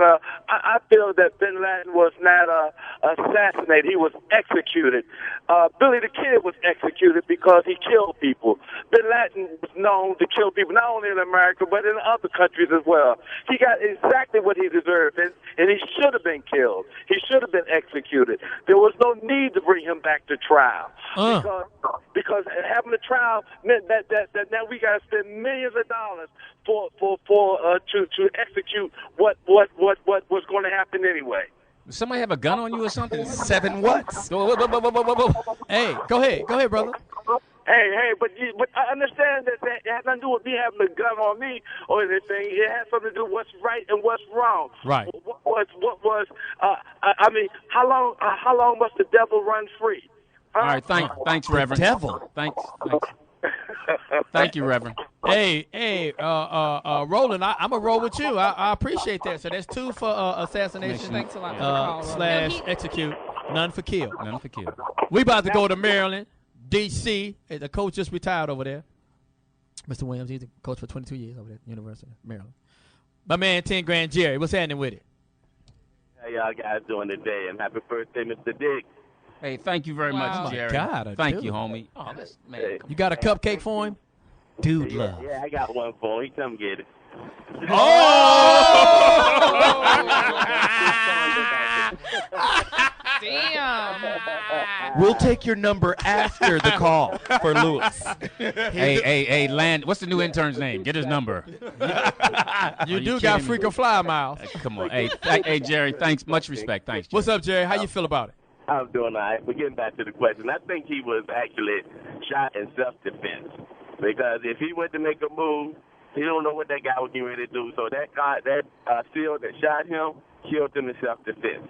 I feel that Bin Laden was not assassinated. He was executed. Billy the Kid was executed because he killed people. Bin Laden was known to kill people, not only in America, but in other countries as well. He got exactly what he deserved, and he should have been killed. He should have been executed. There was no need to bring him back to trial because having a trial meant that now we got to spend millions of dollars to execute what was going to happen anyway. Does somebody have a gun on you or something? 7 whats? Hey, go ahead, brother. Hey, but I understand that it has nothing to do with me having a gun on me or anything. It has something to do with what's right and what's wrong. Right. How long must the devil run free? All right, thanks, Reverend. Devil. Thanks. Thank you, Reverend. Hey, Roland, I'm gonna roll with you. I appreciate that. So that's 2 for assassination. Thanks a lot for the call, / execute, none for kill. None for kill. We about to go to Maryland, D.C. The coach just retired over there. Mr. Williams, he's the coach for 22 years over there at University of Maryland. My man, 10 Grand Jerry, what's happening with it? How y'all guys doing today? And happy birthday, Mr. Dix. Hey, thank you very much, Jerry. God, thank you, homie. Oh, man. You got a cupcake for him? Dude, love. Yeah, I got one for him. He come get it. Damn. We'll take your number after the call for Lewis. Hey, Land. What's the new intern's name? Get his number. You do got freaking fly miles. Come on. Hey, Jerry, thanks. Much respect. Thanks, Jerry. What's up, Jerry? How you feel about it? I'm doing all right. We're getting back to the question. I think he was actually shot in self-defense because if he went to make a move, he don't know what that guy was getting ready to do. So that guy, SEAL that shot him, killed him in self-defense.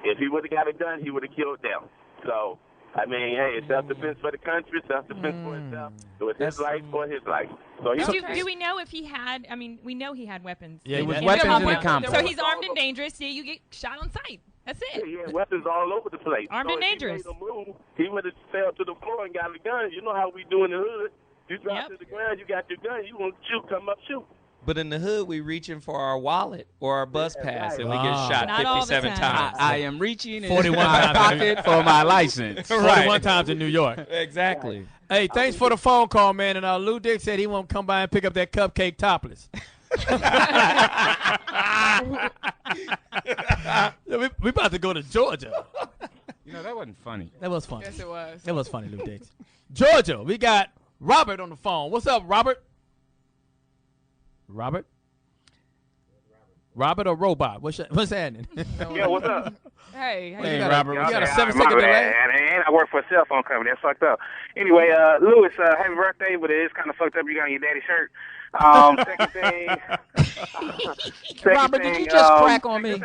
If he would have got it done, he would have killed them. So, I mean, hey, it's self-defense for the country, self-defense for himself. So it's his life for his life. So do we know if he had, we know he had weapons. Yeah, with weapons in the compound. So he's armed and dangerous. Yeah, you get shot on sight. That's it. He had weapons all over the place. Armed and dangerous. He would have fell to the floor and got a gun. You know how we do in the hood. You drop to the ground, you got your gun, you want to shoot, come up, shoot. But in the hood, we reaching for our wallet or our bus pass, and we get shot 57 times. I am reaching in 41 my pocket for my license. 41 times in New York. Exactly. Hey, thanks for the phone call, man. And Lou Dick said he won't come by and pick up that cupcake topless. we about to go to Georgia. You know, that wasn't funny. That was funny. Yes, it was. That was funny, Lou Dick. Georgia, we got Robert on the phone. What's up, Robert? Robert or Robot? What's happening? Yeah, what's up? Hey, Robert. You got a 7-second delay? And I work for a cell phone company. That's fucked up. Anyway, Lewis, happy birthday, but it is kind of fucked up. You got on your daddy shirt. Robert, did you just crack on me?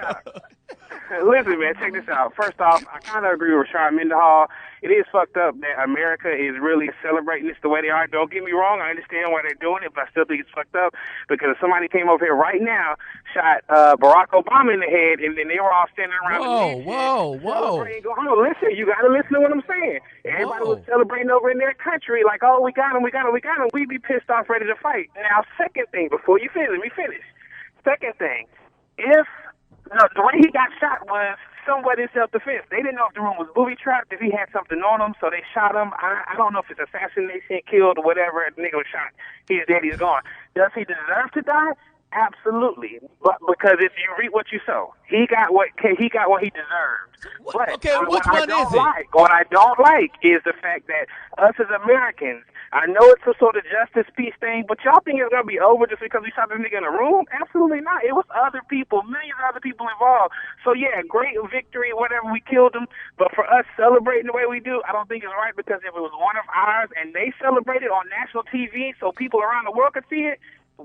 Listen, man, check this out. First off, I kind of agree with Sean Mendenhall. It is fucked up that America is really celebrating this the way they are. Don't get me wrong. I understand why they're doing it, but I still think it's fucked up because if somebody came over here right now, shot Barack Obama in the head, and then they were all standing around. Whoa. Go home. Listen, you got to listen to what I'm saying. Everybody was celebrating over in their country like, oh, we got him. We'd be pissed off, ready to fight. Now, second thing, before you finish, let me finish. Second thing, if the way he got shot was somewhat in self-defense. They didn't know if the room was booby-trapped, if he had something on him, so they shot him. I don't know if it's assassination, killed, or whatever. The nigga was shot. He's dead, he's gone. Does he deserve to die? Absolutely. But because if you reap what you sow, he got what he deserved. But okay, which one is it? What I don't like is the fact that us as Americans, I know it's a sort of justice peace thing, but y'all think it's going to be over just because we shot this nigga in a room? Absolutely not. It was other people, millions of other people involved. So, yeah, great victory, whatever, we killed him. But for us celebrating the way we do, I don't think it's right, because if it was one of ours and they celebrated on national TV so people around the world could see it,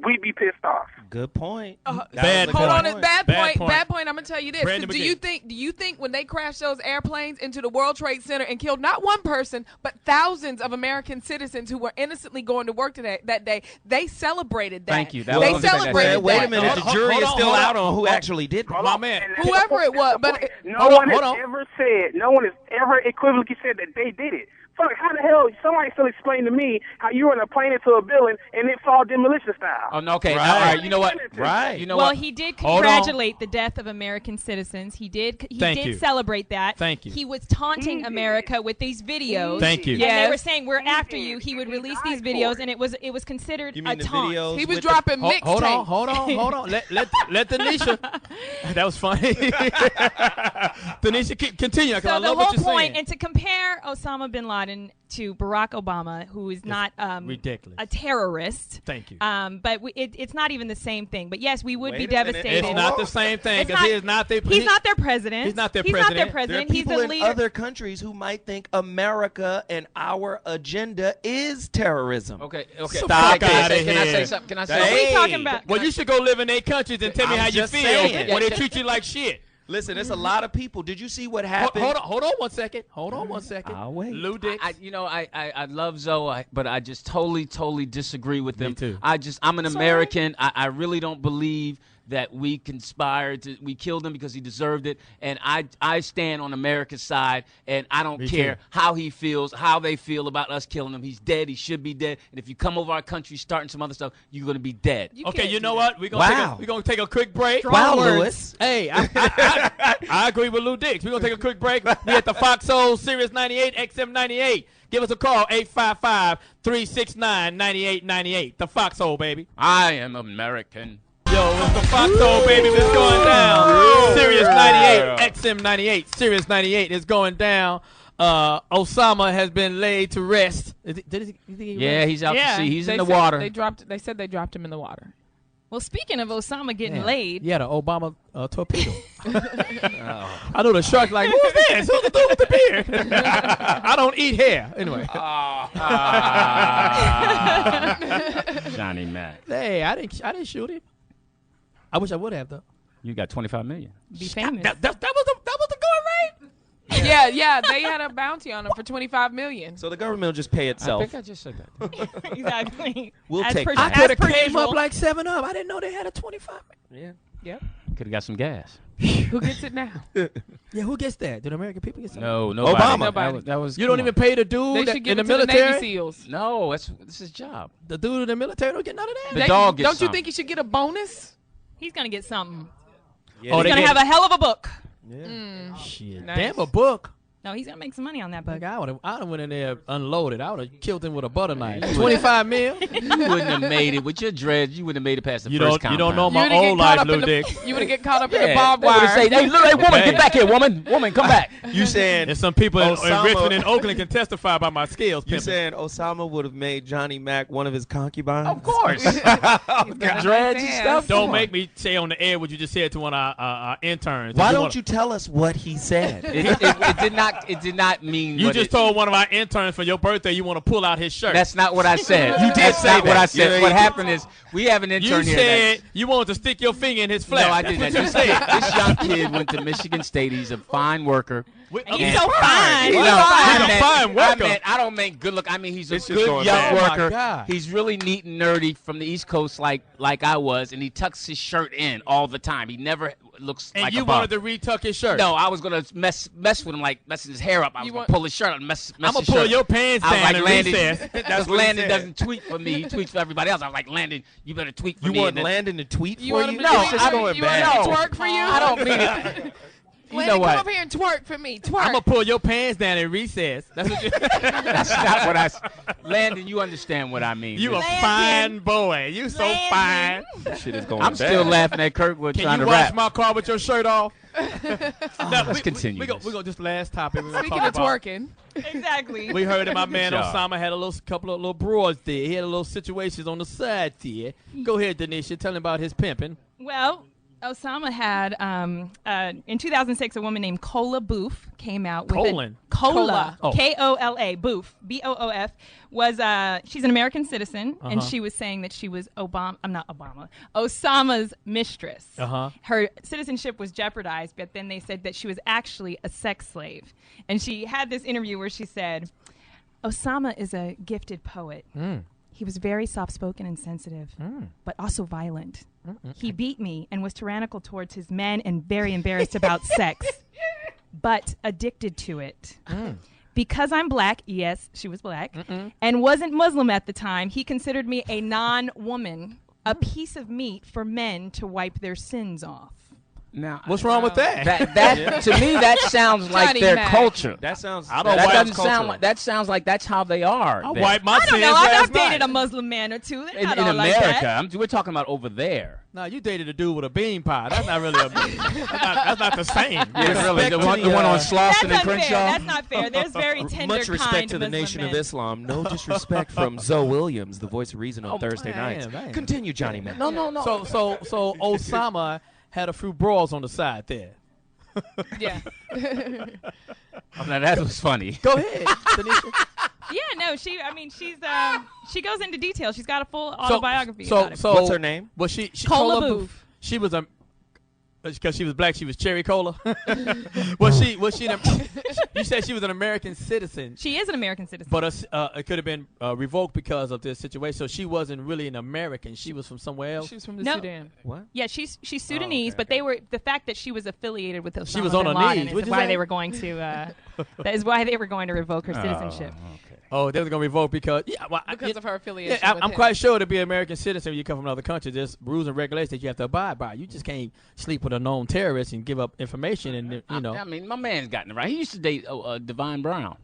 we'd be pissed off. Good point. Bad Hold point. on, bad point. Bad I'm gonna tell you this. Brandon Do McGee. you think when they crashed those airplanes into the World Trade Center and killed not one person but thousands of American citizens who were innocently going to work that day, they celebrated that? Thank you. They celebrated that. Wait a minute. The jury is still out on who actually did that. My man. Whoever it was, but no one has ever equivocally said that they did it. Fuck, how the hell, somebody still explain to me how you were in a plane into a building and it fall demolition style. Oh, no, okay. Right. All right. You know what? Right. You know well, what? he did congratulate the death of American citizens. He did celebrate that. Thank you. He was taunting America with these videos. Thank you. And they were saying, we're after you. He would release these videos, and it was considered You mean a taunt. videos he was with dropping mixtapes. Hold on. Let Danisha. That was funny. Danisha, continue. So I the love whole what you're point, saying. and to compare Osama Bin Laden to Barack Obama, who is not ridiculous. a terrorist. Thank you. But it's not even the same thing. But yes, we would be Wait a minute. devastated. It's not the same thing, It's because not- he's not their He's not their president. He's not their He's president. not their There are president. He's people the in leader. other countries who might think America and our agenda is terrorism. Okay. Fuck outta Can I here. say something? Can I say What are we something? talking about? Well, you should go live in their countries and tell me I'm how you just feel saying. when they treat you like shit. Listen, there's a lot of people. Did you see what happened? Hold on one second. I'll wait. Lou Dix. I love Zoe, but I just totally disagree with them. Me too. I'm an American. I really don't believe that we conspired we killed him because he deserved it, and I stand on America's side, and I don't care how he feels, how they feel about us killing him. He's dead. He should be dead. And if you come over our country starting some other stuff, you're gonna be dead. Okay, you know what? We're gonna take a quick break. Wow, Lewis. Hey, I agree with Lou Dix. We're gonna take a quick break. We at the Foxxhole Sirius 98 XM 98. Give us a call, 855-369-9898. The Foxxhole, baby. I am American. Yo, it's the Foxxhole, baby. It's going down. Sirius 98, XM 98. Sirius 98 is going down. Osama has been laid to rest. He's out to sea. He's in the water. They said they dropped him in the water. Well, speaking of Osama getting laid. Yeah, the Obama torpedo. I know the shark like, who's this? Who's the dude with the beard? I don't eat hair. Anyway. Johnny Mack. Hey, I didn't shoot him. I wish I would have, though. You got $25 million. Be famous. That was the going rate? Yeah, they had a bounty on him for $25 million. So the government will just pay itself. I think I just said that. Exactly. We'll As take per- that. I could have per came usual. up like 7-Up. I didn't know they had a 25. Yeah. Yep. Could have got some gas. Who gets it now? Yeah, who gets that? Do the American people get something? No, nobody. Obama. That was You don't even pay the dude They should give in the it to the military? Navy SEALs. No, this is his job. The dude in the military don't get none of that? The dog gets Don't you some. think he should get a bonus? He's going to get something. Yeah, Oh, He's they going to get have a hell of a book. Yeah. Shit. Nice. Damn, a book. No, he's going to make some money on that book. Like, I would have went in there unloaded. I would have killed him with a butter knife. 25 mil? You wouldn't have made it. With your dreads, you wouldn't have made it past the first compound. You don't know You my would've get old caught life, up Lou in the- Dix. You would get caught up in the Yeah, barbed they would've wire. said, hey, woman, Hey. get back here, woman. Woman, come back. You saying And some people in Osama- Richmond and Oakland can testify about my skills. you pimping. saying Osama would have made Johnny Mack one of his concubines? Of course. got Dreads and nice stuff. ass. Don't make me say on the air what you just said to one of our interns. Why don't you tell us what he said? It did not mean You what just it- told one of our interns for your birthday you want to pull out his shirt. That's not what I said. You did That's say not what that. I said. Yeah, What you- happened is we have an you intern here. said you wanted to stick your finger in his No, flat. I That's didn't. what you said. This young kid went to Michigan State. He's a fine worker. And he's so fine. You He's know, fine. He's a fine worker. I don't mean good look. I mean he's a It's just good going young bad. Oh, my worker. God. He's really neat and nerdy from the East Coast, like I was, and he tucks his shirt in all the time. He never looks And like you a bum. wanted to retuck his shirt. No, I was gonna mess with him, like messing his hair up. I was gonna pull his shirt out and mess I'm going his to pull shirt. your pants I was down like, in Landon, recess. That's because what he Landon said. doesn't tweet for me. He tweets for everybody else. I was like, Landon, you better tweet for You me. want And then- Landon to tweet You for want you? him No, to I don't- you want him to twerk for you? I don't mean it. You know what? Come over here and twerk for me. Twerk. I'm gonna pull your pants down at recess. That's what you. That's not what I. Landon, you understand what I mean? You a fine boy. You so fine. That shit is going. I'm still laughing at Kirkwood trying to rap. Can you wash my car with your shirt off? Let's continue. We go just last topic. Speaking of twerking. Exactly. We heard that my man Osama had a couple of little broads there. He had a little situations on the side there. Go ahead, Danisha. Tell him about his pimping. Well, Osama had in 2006 a woman named Kola Boof came out with Kola Kola Boof Boof was she's an American citizen and she was saying that she was Osama's mistress. Her citizenship was jeopardized, but then they said that she was actually a sex slave. And she had this interview where she said, Osama is a gifted poet. He was very soft-spoken and sensitive, but also violent. He beat me and was tyrannical towards his men and very embarrassed about sex, but addicted to it. Because I'm black, yes, she was black, and wasn't Muslim at the time, he considered me a non-woman, a piece of meat for men to wipe their sins off. Now, what's wrong with that? That to me, that sounds like Johnny their Mack. culture. That sounds. That doesn't sound like. That sounds like that's how they are. I wipe my sins I don't know. I've last night. dated a Muslim man or two. They're in not all America. like that. We're talking about over there. No, you dated a dude with a bean pie. That's not really that's not the same. Yeah, really. The one on Slauson and Crenshaw. That's not fair. There's very tender, Much respect kind to the Muslim Nation men. of Islam. No disrespect from Zoe Williams, the voice of reason on Thursday nights. Man. Continue, Johnny Mack. No. So Osama had a few brawls on the side there. Yeah. Now that was funny. Go ahead, Tanisha. Yeah, no, she's she goes into detail. She's got a full autobiography about it. So what's her name? Well, she Kola Boof. She was because she was black. She was Cherry Cola. was she? You said she was an American citizen. She is an American citizen. But it could have been revoked because of this situation. So she wasn't really an American. She was from somewhere else. She was from the No. Sudan. What? Yeah, she's Sudanese, but they were the fact that she was affiliated with Osama She was on bin her Laden knees. is What'd you why say? they were going to. That is why they were going to revoke her citizenship. Oh, they were going to revoke because Because of her affiliation. Yeah, with I'm him. quite sure to be an American citizen when you come from another country, there's rules and regulations that you have to abide by. You just can't sleep with a known terrorist and give up information and I mean, my man's gotten it right. He used to date Divine Brown.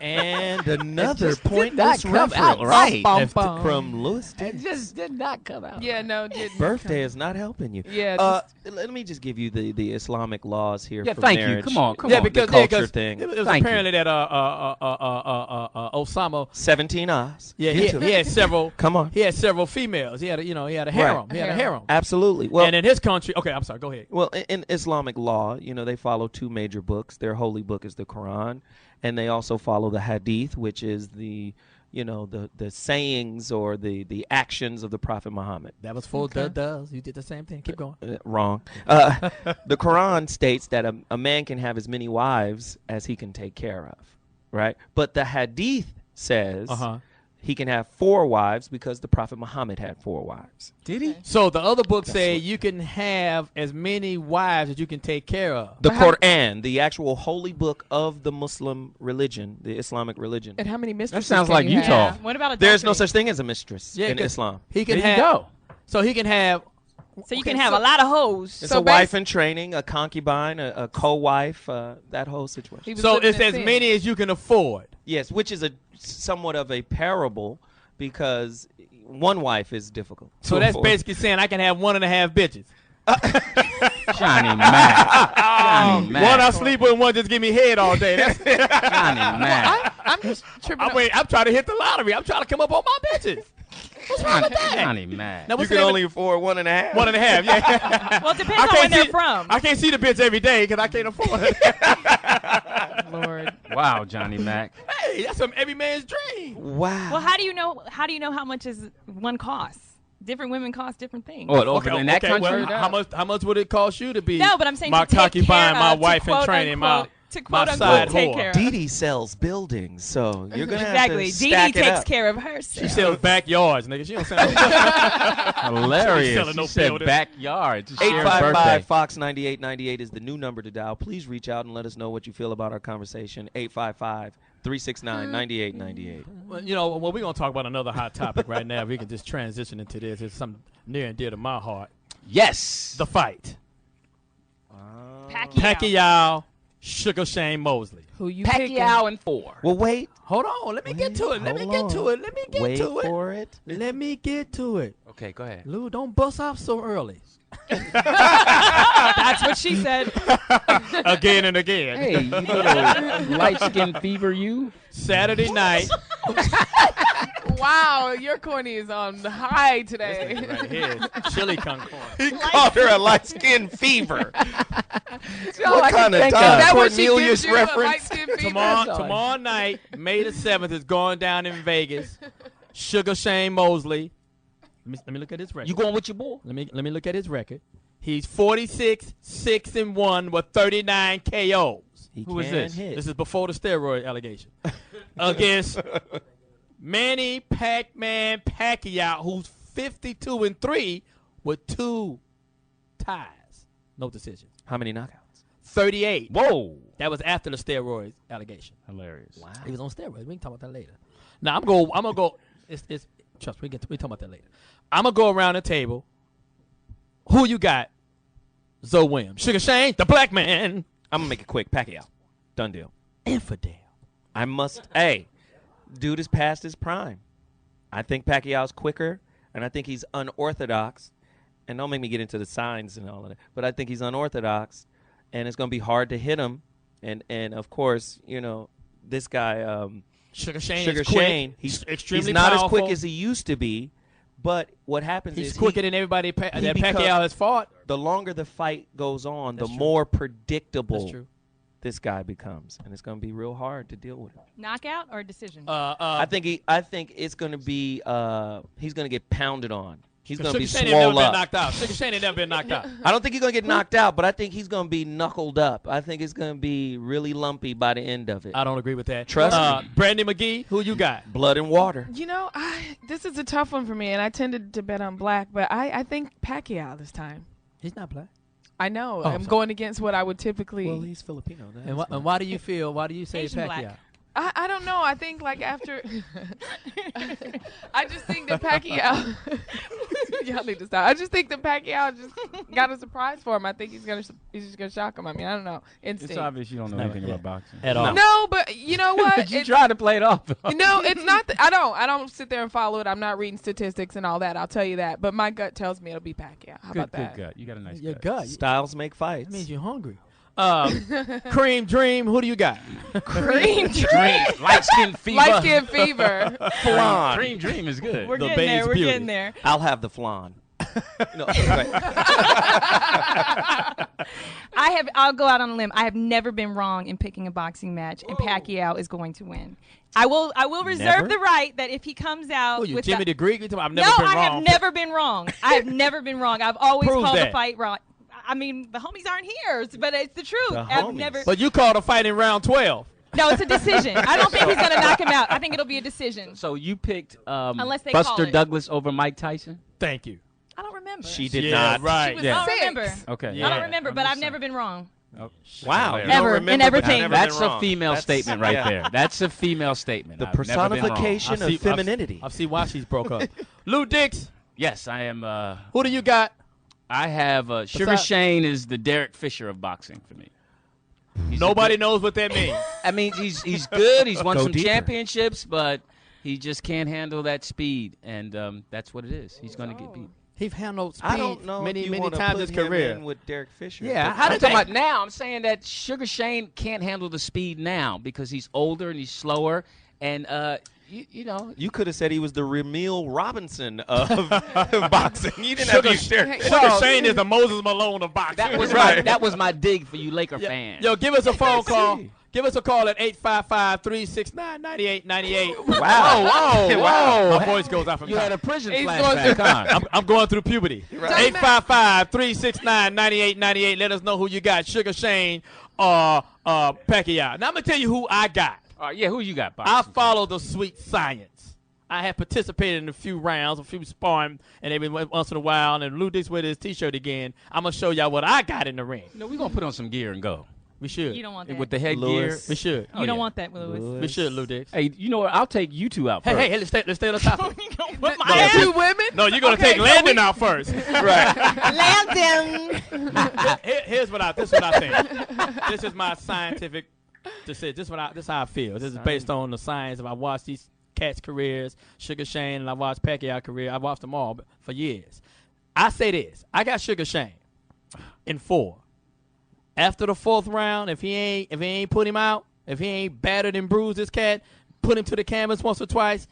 And another pointless come reference out right. from Lewis. It just did not come out. Yeah, no, it didn't. Birthday is not helping you. Yeah. Let me just give you the Islamic laws here. Yeah, for thank you. marriage. Come on. Yeah, because the culture because thing. It was Thank apparently that Osama. 17 eyes. Yeah, he had several. Come on. He had several females. He had a harem. Right. He had a harem. Absolutely. Well, and in his country, okay, I'm sorry. Go ahead. Well, in Islamic law, they follow two major books. Their holy book is the Quran, and they also follow the Hadith, which is the sayings or the actions of the Prophet Muhammad. That was full does. You did the same thing. Keep going. Wrong. The Quran states that a man can have as many wives as he can take care of, right? But the Hadith says he can have 4 wives because the Prophet Muhammad had 4 wives. Did he? So the other books say you can have as many wives as you can take care of. The Quran, the actual holy book of the Muslim religion, the Islamic religion. And how many mistresses? That sounds like can you Utah. have? What about adultery? There's no such thing as a mistress in 'cause Islam. He can There you have. go. So he can have. So you can have a lot of hoes. It's a wife in training, a concubine, a co-wife, that whole situation. So it's as many as you can afford. Yes, which is somewhat of a parable because one wife is difficult. So that's basically saying I can have 1.5 bitches. Johnny Mack. Johnny Mack. One I sleep with, one just give me head all day. That's Johnny Mack. I'm just tripping. I'm trying to hit the lottery. I'm trying to come up on my bitches. What's wrong with that? Johnny Mack. Now, You can only afford 1.5. 1.5, yeah. Well, it depends on when they're from. I can't see the bitch every day because I can't afford it. Lord. Wow, Johnny Mack. Hey, that's every man's dream. Wow. Well, how do you know how much is one costs? Different women cost different things. Oh, in that country? Well, how much would it cost you to be No, but I'm saying my to take concubine, care my of, wife to in quote training, unquote, to quote my unquote side take whore. care of. Dee Dee sells buildings, so you're going to Exactly. have to Dee stack Dee it takes up. care of herself. She sells backyards, nigga. She don't sell Hilarious. selling no She said building. backyards. It's Sharon's birthday. 855 Fox 9898 is the new number to dial. Please reach out and let us know what you feel about our conversation. 855-369-9898. Well, we're going to talk about another hot topic right now. If we can just transition into this. It's something near and dear to my heart. Yes. The fight. Pacquiao, Sugar Shane Mosley. Who you Pacquiao in 4. Well, wait. Hold on. Let me get to it. Let me get to it. Let me get to it. Okay, go ahead. Lou, don't bust off so early. That's what she said. Again and again. Hey, you little light-skinned fever, you. Saturday night. Wow, your corny is on high today. Right here. Chili con corn. He called her a light-skinned fever. What kind of Don Cornelius reference? Tomorrow night, May the 7th, is going down in Vegas. Sugar Shane Mosley. Let me look at his record. You going with your boy? Let me look at his record. He's 46-6-1 with 39 KOs. Who is this? Hit. This is before the steroid allegation. Against Manny Pac-Man Pacquiao, who's 52-3 with 2 ties. No decision. How many knockouts? 38. Whoa. That was after the steroids allegation. Hilarious. Wow. He was on steroids. We can talk about that later. Now I'm gonna go. It's trust me. We talk about that later. I'm gonna go around the table. Who you got? Zoe Williams, Sugar Shane, the black man. I'm gonna make it quick. Pacquiao, done deal. Infidel. I must. Hey, dude is past his prime. I think Pacquiao's quicker, and I think he's unorthodox. And don't make me get into the signs and all of that. But I think he's unorthodox, and it's gonna be hard to hit him. And of course, you know, this guy. Sugar Shane Sugar is quick. Shane, He's extremely not powerful. as quick as he used to be, but what happens He's is quicker than everybody that Pacquiao has fought. The longer the fight goes on, That's the true. more predictable That's true. this guy becomes, and it's going to be real hard to deal with him. Knockout or decision? I think it's going to be he's going to get pounded on. He's going to be Sugar Shane ain't never swole been up. knocked out. Sugar Shane ain't never been knocked out. I don't think he's going to get knocked out, but I think he's going to be knuckled up. I think it's going to be really lumpy by the end of it. I don't agree with that. Trust me. Brandi Magee, who you got? Blood and water. You know, this is a tough one for me, and I tended to bet on black, but I think Pacquiao this time. He's not black. I know. Oh, I'm sorry. going against what I would typically. Well, he's Filipino. And why do you feel? Why do you say Asian Pacquiao? black. I don't know. I think like after, I just think that Pacquiao. Y'all need to stop. I just think that Pacquiao just got a surprise for him. I think he's just gonna shock him. I mean, I don't know. Instinct. It's obvious you don't know anything about boxing at all. No, but you know what? You try to play it off. No, it's not. I don't sit there and follow it. I'm not reading statistics and all that. I'll tell you that. But my gut tells me it'll be Pacquiao. How about that? Good gut. You got a nice Your gut. gut. Styles make fights. That means you're hungry. Cream Dream, who do you got? Cream Dream. Light skin fever. Light skin fever. Flan. Cream Dream is good. We're The getting there. Bay's We're beauty. getting there. I'll have the flan. No, right. I'll go out on a limb. I have never been wrong in picking a boxing match, and Pacquiao is going to win. I will reserve Never? the right that if he comes out Who you, with Jimmy the, the Greek? I've never no, been I wrong. have never been wrong. I have never been wrong. I've always Prove called that. the fight wrong. I mean, the homies aren't here, but it's the truth. The I've homies. never. But you called a fight in round 12. No, it's a decision. I don't think he's going to knock him out. I think it'll be a decision. So you picked Unless they call Buster it. Douglas over Mike Tyson? Thank you. I don't remember. She did Yeah, not. right. She was, Yeah. I don't remember. Okay. Yeah. I don't remember, I'm but just I've never been wrong. Oh, Wow. hilarious. You don't Ever, remember, in but everything. you've never That's been a wrong. female That's- statement right yeah. there. That's a female statement. The I've never been wrong. personification of femininity. I see why she's broke up. Lou Dix, Yes, I am. who do you got? I have Sugar Besides- Shane is the Derek Fisher of boxing for me. He's Nobody a good- knows what that means. I mean, he's good. He's won Go some deeper. championships, but he just can't handle that speed, and that's what it is. He's going to get beat. He's handled speed I don't know many if you many wanna times put in his him career. in with Derek Fisher. Yeah, but- how I'm did talking they? about now. I'm saying that Sugar Shane can't handle the speed now because he's older and he's slower, and you know. You could have said he was the Ramil Robinson of boxing. You didn't have Sugar, to use Derek. Sugar Shane is the Moses Malone of boxing. That was Right. that was my dig for you Laker Yeah. fans. Yo, give us a phone call. Give us a call at 855-369-9898. Wow. Whoa. My voice goes out from You time. had a prison He's flashback, huh? I'm going through puberty. Right. 855-369-9898. Let us know who you got, Sugar Shane or Pacquiao. Now, I'm going to tell you who I got. All right, yeah, who you got, Bob? I follow the sweet science. I have participated in a few rounds, a few sparring, and every once in a while, and Lou Dix with his T-shirt again. I'm going to show y'all what I got in the ring. No, we're going to put on some gear and go. We should. You don't want that. With the headgear. Lewis. We should. You don't want that, Lewis. We should, Lou Dix. Hey, you know what? I'll take you two out first. Hey, let's stay on the topic. Two women? No, you're going to take Landon out first. Right. Landon. This is what I think. This is my scientific decision. This is how I feel. This is based on the science. If I watch these cats' careers, Sugar Shane, and I watched Pacquiao career, I watched them all for years. I say this. I got Sugar Shane in 4. After the 4th round, if he ain't put him out, if he ain't battered and bruised this cat, put him to the canvas once or twice,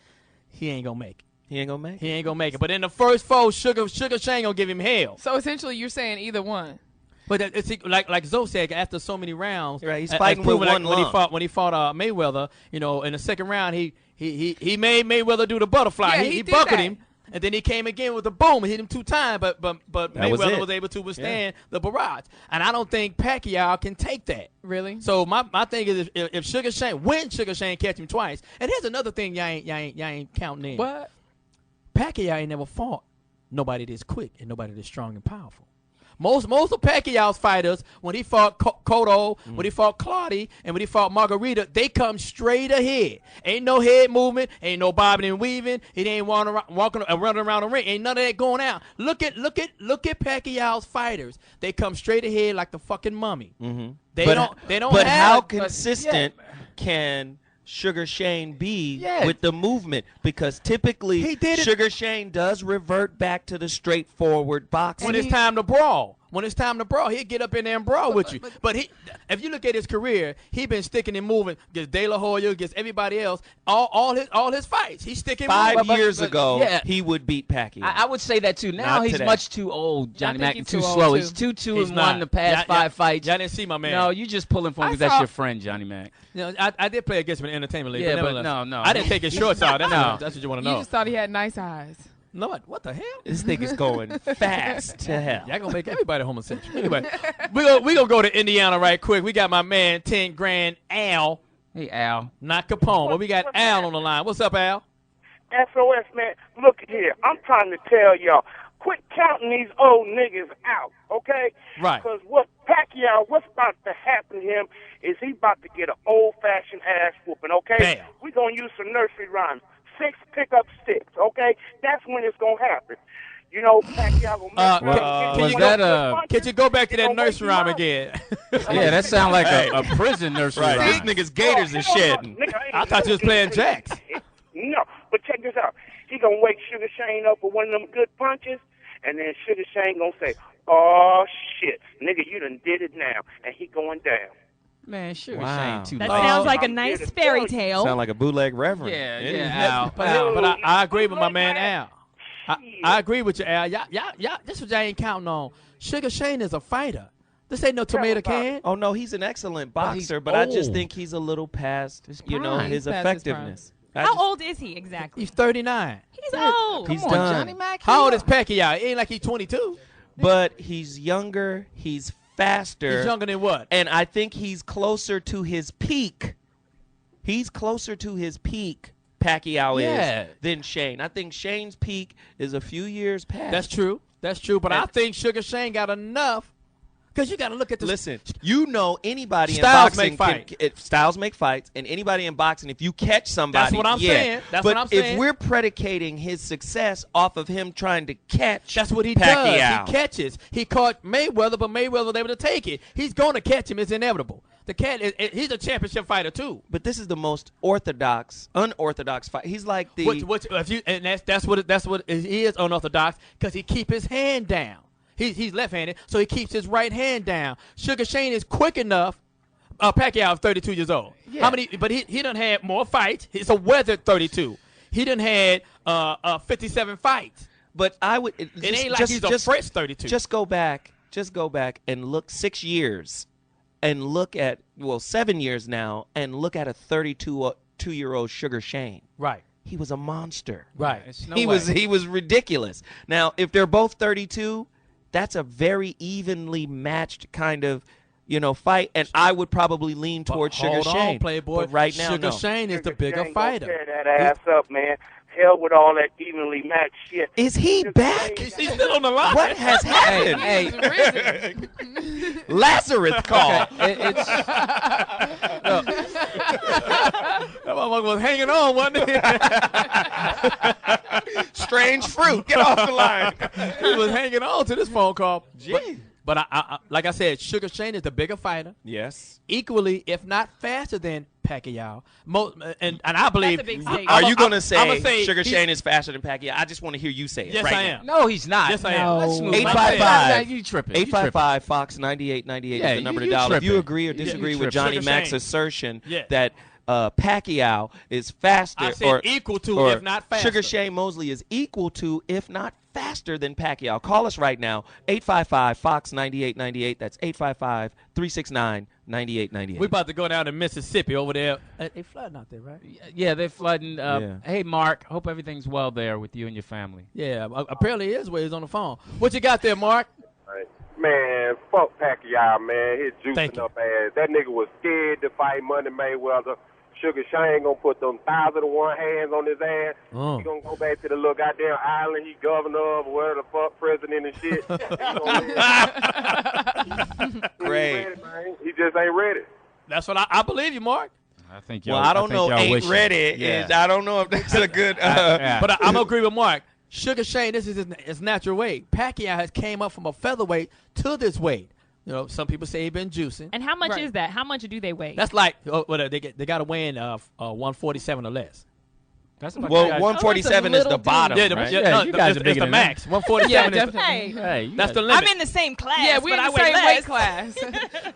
he ain't gonna make it. He ain't gonna make it. But in the first 4, Sugar Shane gonna give him hell. So essentially, you're saying either one. But it's like Zoe said, after so many rounds, right? He's fighting with one lung. When he fought Mayweather, in the second round, he made Mayweather do the butterfly. Yeah, he buckled him. And then he came again with a boom and hit him 2 times, but Mayweather was able to withstand the barrage. And I don't think Pacquiao can take that. Really? So my thing is if Sugar Shane catch him twice, and here's another thing y'all ain't counting in. What? Pacquiao ain't never fought nobody this quick and nobody this strong and powerful. Most of Pacquiao's fighters, when he fought Cotto, when he fought Claudia, and when he fought Margarita, they come straight ahead. Ain't no head movement, ain't no bobbing and weaving. It ain't walking running around the ring. Ain't none of that going out. Look at Pacquiao's fighters. They come straight ahead like the fucking mummy. Mm-hmm. They don't. But how consistent can Sugar Shane be with the movement? Because typically Sugar Shane does revert back to the straightforward boxing. When it's time to brawl. He'll get up in there and brawl with you. But if you look at his career, he been sticking and moving against De La Hoya, against everybody else, all his fights. He's sticking. 5 years ago, he would beat Pacquiao. I would say that too. Now he's much too old, Johnny Mack, and too slow. He's 2-2-1 the past 5 fights. Y'all didn't see my man. No, you just pulling for him because that's your friend, Johnny Mack. I did play against him in the entertainment league. Yeah, but no. I didn't take his shorts out. That's what you want to know. You just thought he had nice eyes. No, what the hell? This thing is going fast to hell. Y'all gonna make everybody homosexual. Anyway, we gonna go to Indiana right quick. We got my man 10 grand Al. Hey Al, not Capone. But we got Al on the line. What's up, Al? SOS, man. Look here. I'm trying to tell y'all. Quit counting these old niggas out, okay? Right. Because what's about to happen to him is he about to get an old-fashioned ass whooping, okay? Bam. We're going to use some nursery rhymes. 6 pick up 6, okay? That's when it's going to happen. Pacquiao will make Could you go back to that nursery rhyme again? Yeah, that sounds like a prison nursery rhyme. This nigga's gators is shedding. I thought you was playing jacks. No, but check this out. He going to wake Sugar Shane up with one of them good punches, and then Sugar Shane going to say, oh, shit, nigga, you done did it now, and he going down. Man, Sugar Wow. Shane too That low. sounds like a nice fairy tale. Sound like a bootleg reverend. Yeah, Al. But I agree with my man Al. I agree with you, Al. Y'all, this is what y'all ain't counting on. Sugar Shane is a fighter. This ain't no tomato can. Oh, no, he's an excellent boxer, but old. I just think he's a little past, his He's past effectiveness. How old is he exactly? He's 39. He's old. He's Come on, done. Johnny Mack. How old is Pacquiao? It ain't like he's 22. But he's younger. He's faster. He's younger than what? And I think he's closer to his peak. Pacquiao is than Shane. I think Shane's peak is a few years past. That's true. But I think Sugar Shane got enough. Because you got to look at this. Listen, anybody Styles in boxing styles make fights, and anybody in boxing, if you catch somebody, that's what I'm saying. That's but what I'm saying. if we're predicating his success off of him trying to catch, that's what he Pacquiao. does. He catches. He caught Mayweather, but Mayweather was able to take it. He's going to catch him. It's inevitable. The cat, he's a championship fighter too. But this is the most unorthodox fight. He's like the that's what he is unorthodox because he keep his hand down. He's left-handed, so he keeps his right hand down. Sugar Shane is quick enough. Pacquiao is 32 years old. Yeah. How many? But he done had more fights. He's a weathered 32. He done had 57 fights. But I would. It ain't like he's a fresh 32. Just go back and look 6 years, and look at 7 years now, and look at a 32-year-old Sugar Shane. Right. He was a monster. Right. He was ridiculous. Now, if they're both 32. That's a very evenly matched kind of, fight, and I would probably lean towards Sugar Shane. Hold on, Playboy. But right now, Sugar Shane is the bigger fighter. Tear that ass up, man. Hell with all that evenly matched shit. Is he back? He's still on the line. What has happened? Hey, Lazarus call. That motherfucker was hanging on, wasn't he? Strange fruit. Get off the line. He was hanging on to this phone call. But I, like I said, Sugar Shane is the bigger fighter. Yes. Equally, if not faster than Pacquiao. And I believe. Are you going to say Sugar Shane is faster than Pacquiao? I just want to hear you say it. Yes, right I am. now. No, he's not. Yes, I am. 855. You tripping. 855 Fox 9898 is the number to dial. If you agree or disagree with Johnny Mack's assertion that Pacquiao is faster, I said equal to, if not faster. Sugar Shane Mosley is equal to, if not faster than Pacquiao. Call us right now, 855 Fox 9898. That's 855-369-9898. We about to go down to Mississippi over there. They flooding out there, right? Yeah, they're flooding. Hey, Mark, hope everything's well there with you and your family. Yeah, apparently it is where he's on the phone. What you got there, Mark? Man, fuck Pacquiao, man. His juicing up ass. That nigga was scared to fight Money Mayweather. Sugar Shane gonna put them 1,001 hands on his ass. He gonna go back to the little goddamn island he governor of, or whatever the fuck, president and shit. Great. He just ain't ready. That's what I believe you, Mark. I think y'all. Well, I don't know. Ain't ready. Yeah. I don't know if that's a good. But I'm gonna agree with Mark. Sugar Shane, this is his natural weight. Pacquiao has came up from a featherweight to this weight. You know, some people say he's been juicing. And how much is that? How much do they weigh? That's like they got to weigh in 147 or less. That's about 147 is the bottom. Yeah, right? You guys are bigger than the max. 147 is that's the limit. I'm in the same class. Yeah, we're in the same weight class.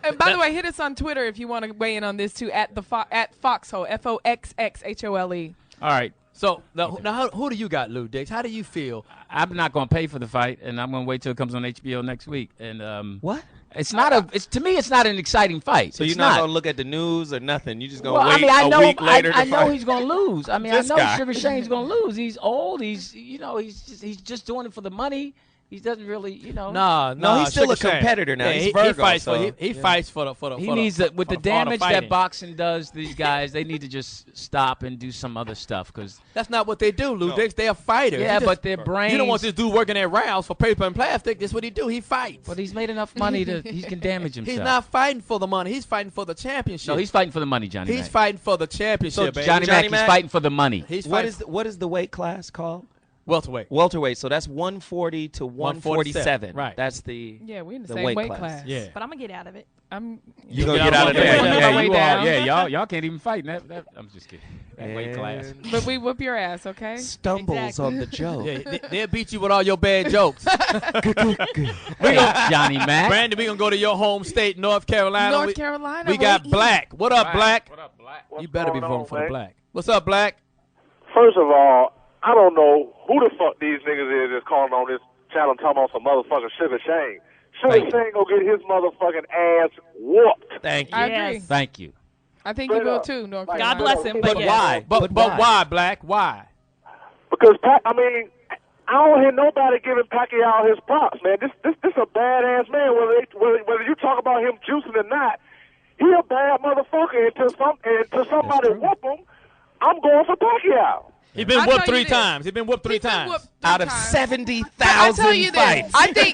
And by the way, hit us on Twitter if you want to weigh in on this too at Foxxhole FOXXHOLE. All right. So now, who do you got, Lou Dix? How do you feel? I'm not going to pay for the fight, and I'm going to wait till it comes on HBO next week. And what? It's not to me, it's not an exciting fight. So you're not going to look at the news or nothing. You're just going to wait a week later to fight. I know he's going to lose. I mean, I know guy. Sugar Shane's going to lose. He's old. He's just doing it for the money. He doesn't really, No, he's still a competitor now. He's Virgo, he fights for the. He needs with the damage that boxing does. These guys, they need to just stop and do some other stuff because that's not what they do, Lou Dix. They're fighters. Yeah, but their brains. You don't want this dude working at Rouse for paper and plastic. That's what he do. He fights. But he's made enough money he can damage himself. He's not fighting for the money. He's fighting for the championship. No, he's fighting for the money, Johnny. He's fighting for the championship. So Johnny Mack is fighting for the money. What is the weight class called? Welterweight. So that's 140 to 147. Right. That's the we're in the same weight class. Yeah. But I'm gonna get out of it. You gonna get out of there? Yeah, y'all can't even fight. That I'm just kidding. That weight class. But we whoop your ass, okay? Stumbles on the joke. Yeah, they'll beat you with all your bad jokes. Johnny Mack. Brandon, we gonna go to your home state, North Carolina. North Carolina. We got Black. What up, Black? What up, Black? You better be voting for the Black. What's up, Black? First of all, I don't know who the fuck these niggas is that's calling on this channel talking about some motherfucking Sugar Shane. Sugar Shane gonna get his motherfucking ass whooped. Thank you. I agree. Thank you. I think he will too, North Carolina. God bless him. But why? But why, Black? Why? Because I don't hear nobody giving Pacquiao his props, man. This a badass man. Whether you talk about him juicing or not, he a bad motherfucker. Until somebody whoop him, I'm going for Pacquiao. He's been whooped 3 times. He's been whooped 3 times. Out of 70,000 I fights. think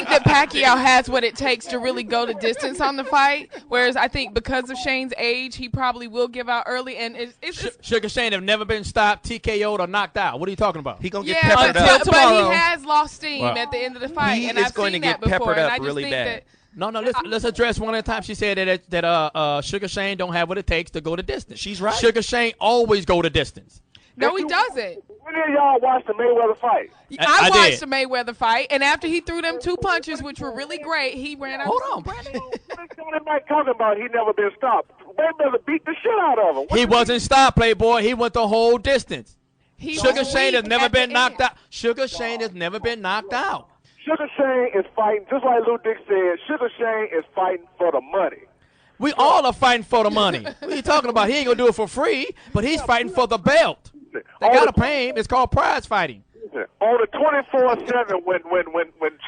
that Pacquiao has what it takes to really go the distance on the fight. Whereas I think because of Shane's age, he probably will give out early. And it's Sugar Shane have never been stopped, TKO'd, or knocked out. What are you talking about? He gonna get peppered up. But he has lost steam at the end of the fight. He and is I've going seen to get that before, peppered and up I just really think bad. No, let's address one at a time. She said that Sugar Shane don't have what it takes to go the distance. She's right. Sugar Shane always go the distance. No, he doesn't. When did y'all watch the Mayweather fight? I watched the Mayweather fight, and after he threw them 2 punches, which were really great, he ran out. Hold on, Brandon. What is Johnny Mack talking about? He never been stopped. Mayweather beat the shit out of him. He wasn't stopped, Playboy. He went the whole distance. Sugar Shane has never been knocked out. Sugar Shane has never been knocked out. Sugar Shane is fighting, just like Lou Dix said, Sugar Shane is fighting for the money. We all are fighting for the money. What are you talking about? He ain't going to do it for free, but he's fighting for the belt. They got to pay him. It's called prize fighting. On the 24/7, when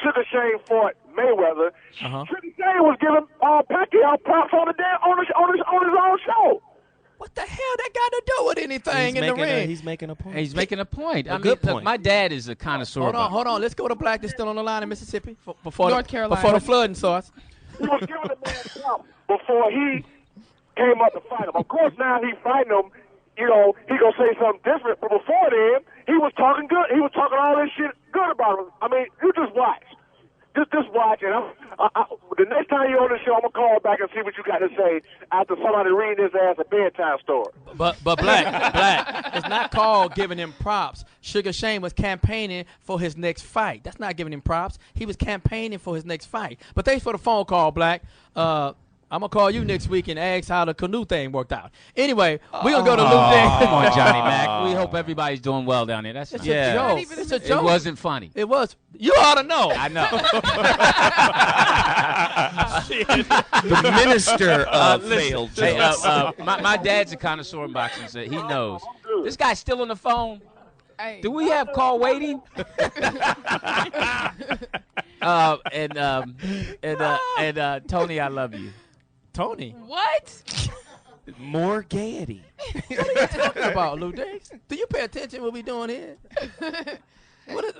Sugar Shane fought Mayweather, Sugar Shane was giving Pacquiao props on his own show. What the hell that got to do with anything in the ring? He's making a point. He's making a point. Good point. Look, my dad is a connoisseur. Hold on. Let's go to Black that's still on the line in Mississippi before North Carolina. Before the flooding starts. He was giving the man props before he came up to fight him. Of course, now he fighting him. You know, he gonna say something different. But before then, he was talking good. He was talking all this shit good about him. I mean, you just watch. Just watch. And the next time you're on the show, I'm gonna call back and see what you got to say after somebody reading his ass a bedtime story. But Black, it's not called giving him props. Sugar Shane was campaigning for his next fight. That's not giving him props. He was campaigning for his next fight. But thanks for the phone call, Black. I'm going to call you next week and ask how the canoe thing worked out. Anyway, we're going to go to Lou Dix. Come on, Johnny Mack. We hope everybody's doing well down there. That's a joke. It's a joke. It wasn't funny. It was. You ought to know. I know. The minister failed jokes. My dad's a connoisseur in boxing, so he knows. This guy's still on the phone. Do we have call waiting? and Tony, I love you. Tony. What? More gaiety. What are you talking about, Lou Dix? Do you pay attention to what we doing here? What is?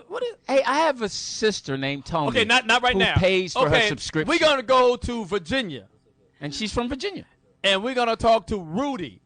Hey, I have a sister named Tony. Okay, not right now. Who pays for her subscription. We're gonna go to Virginia, and she's from Virginia. And we're gonna talk to Rudy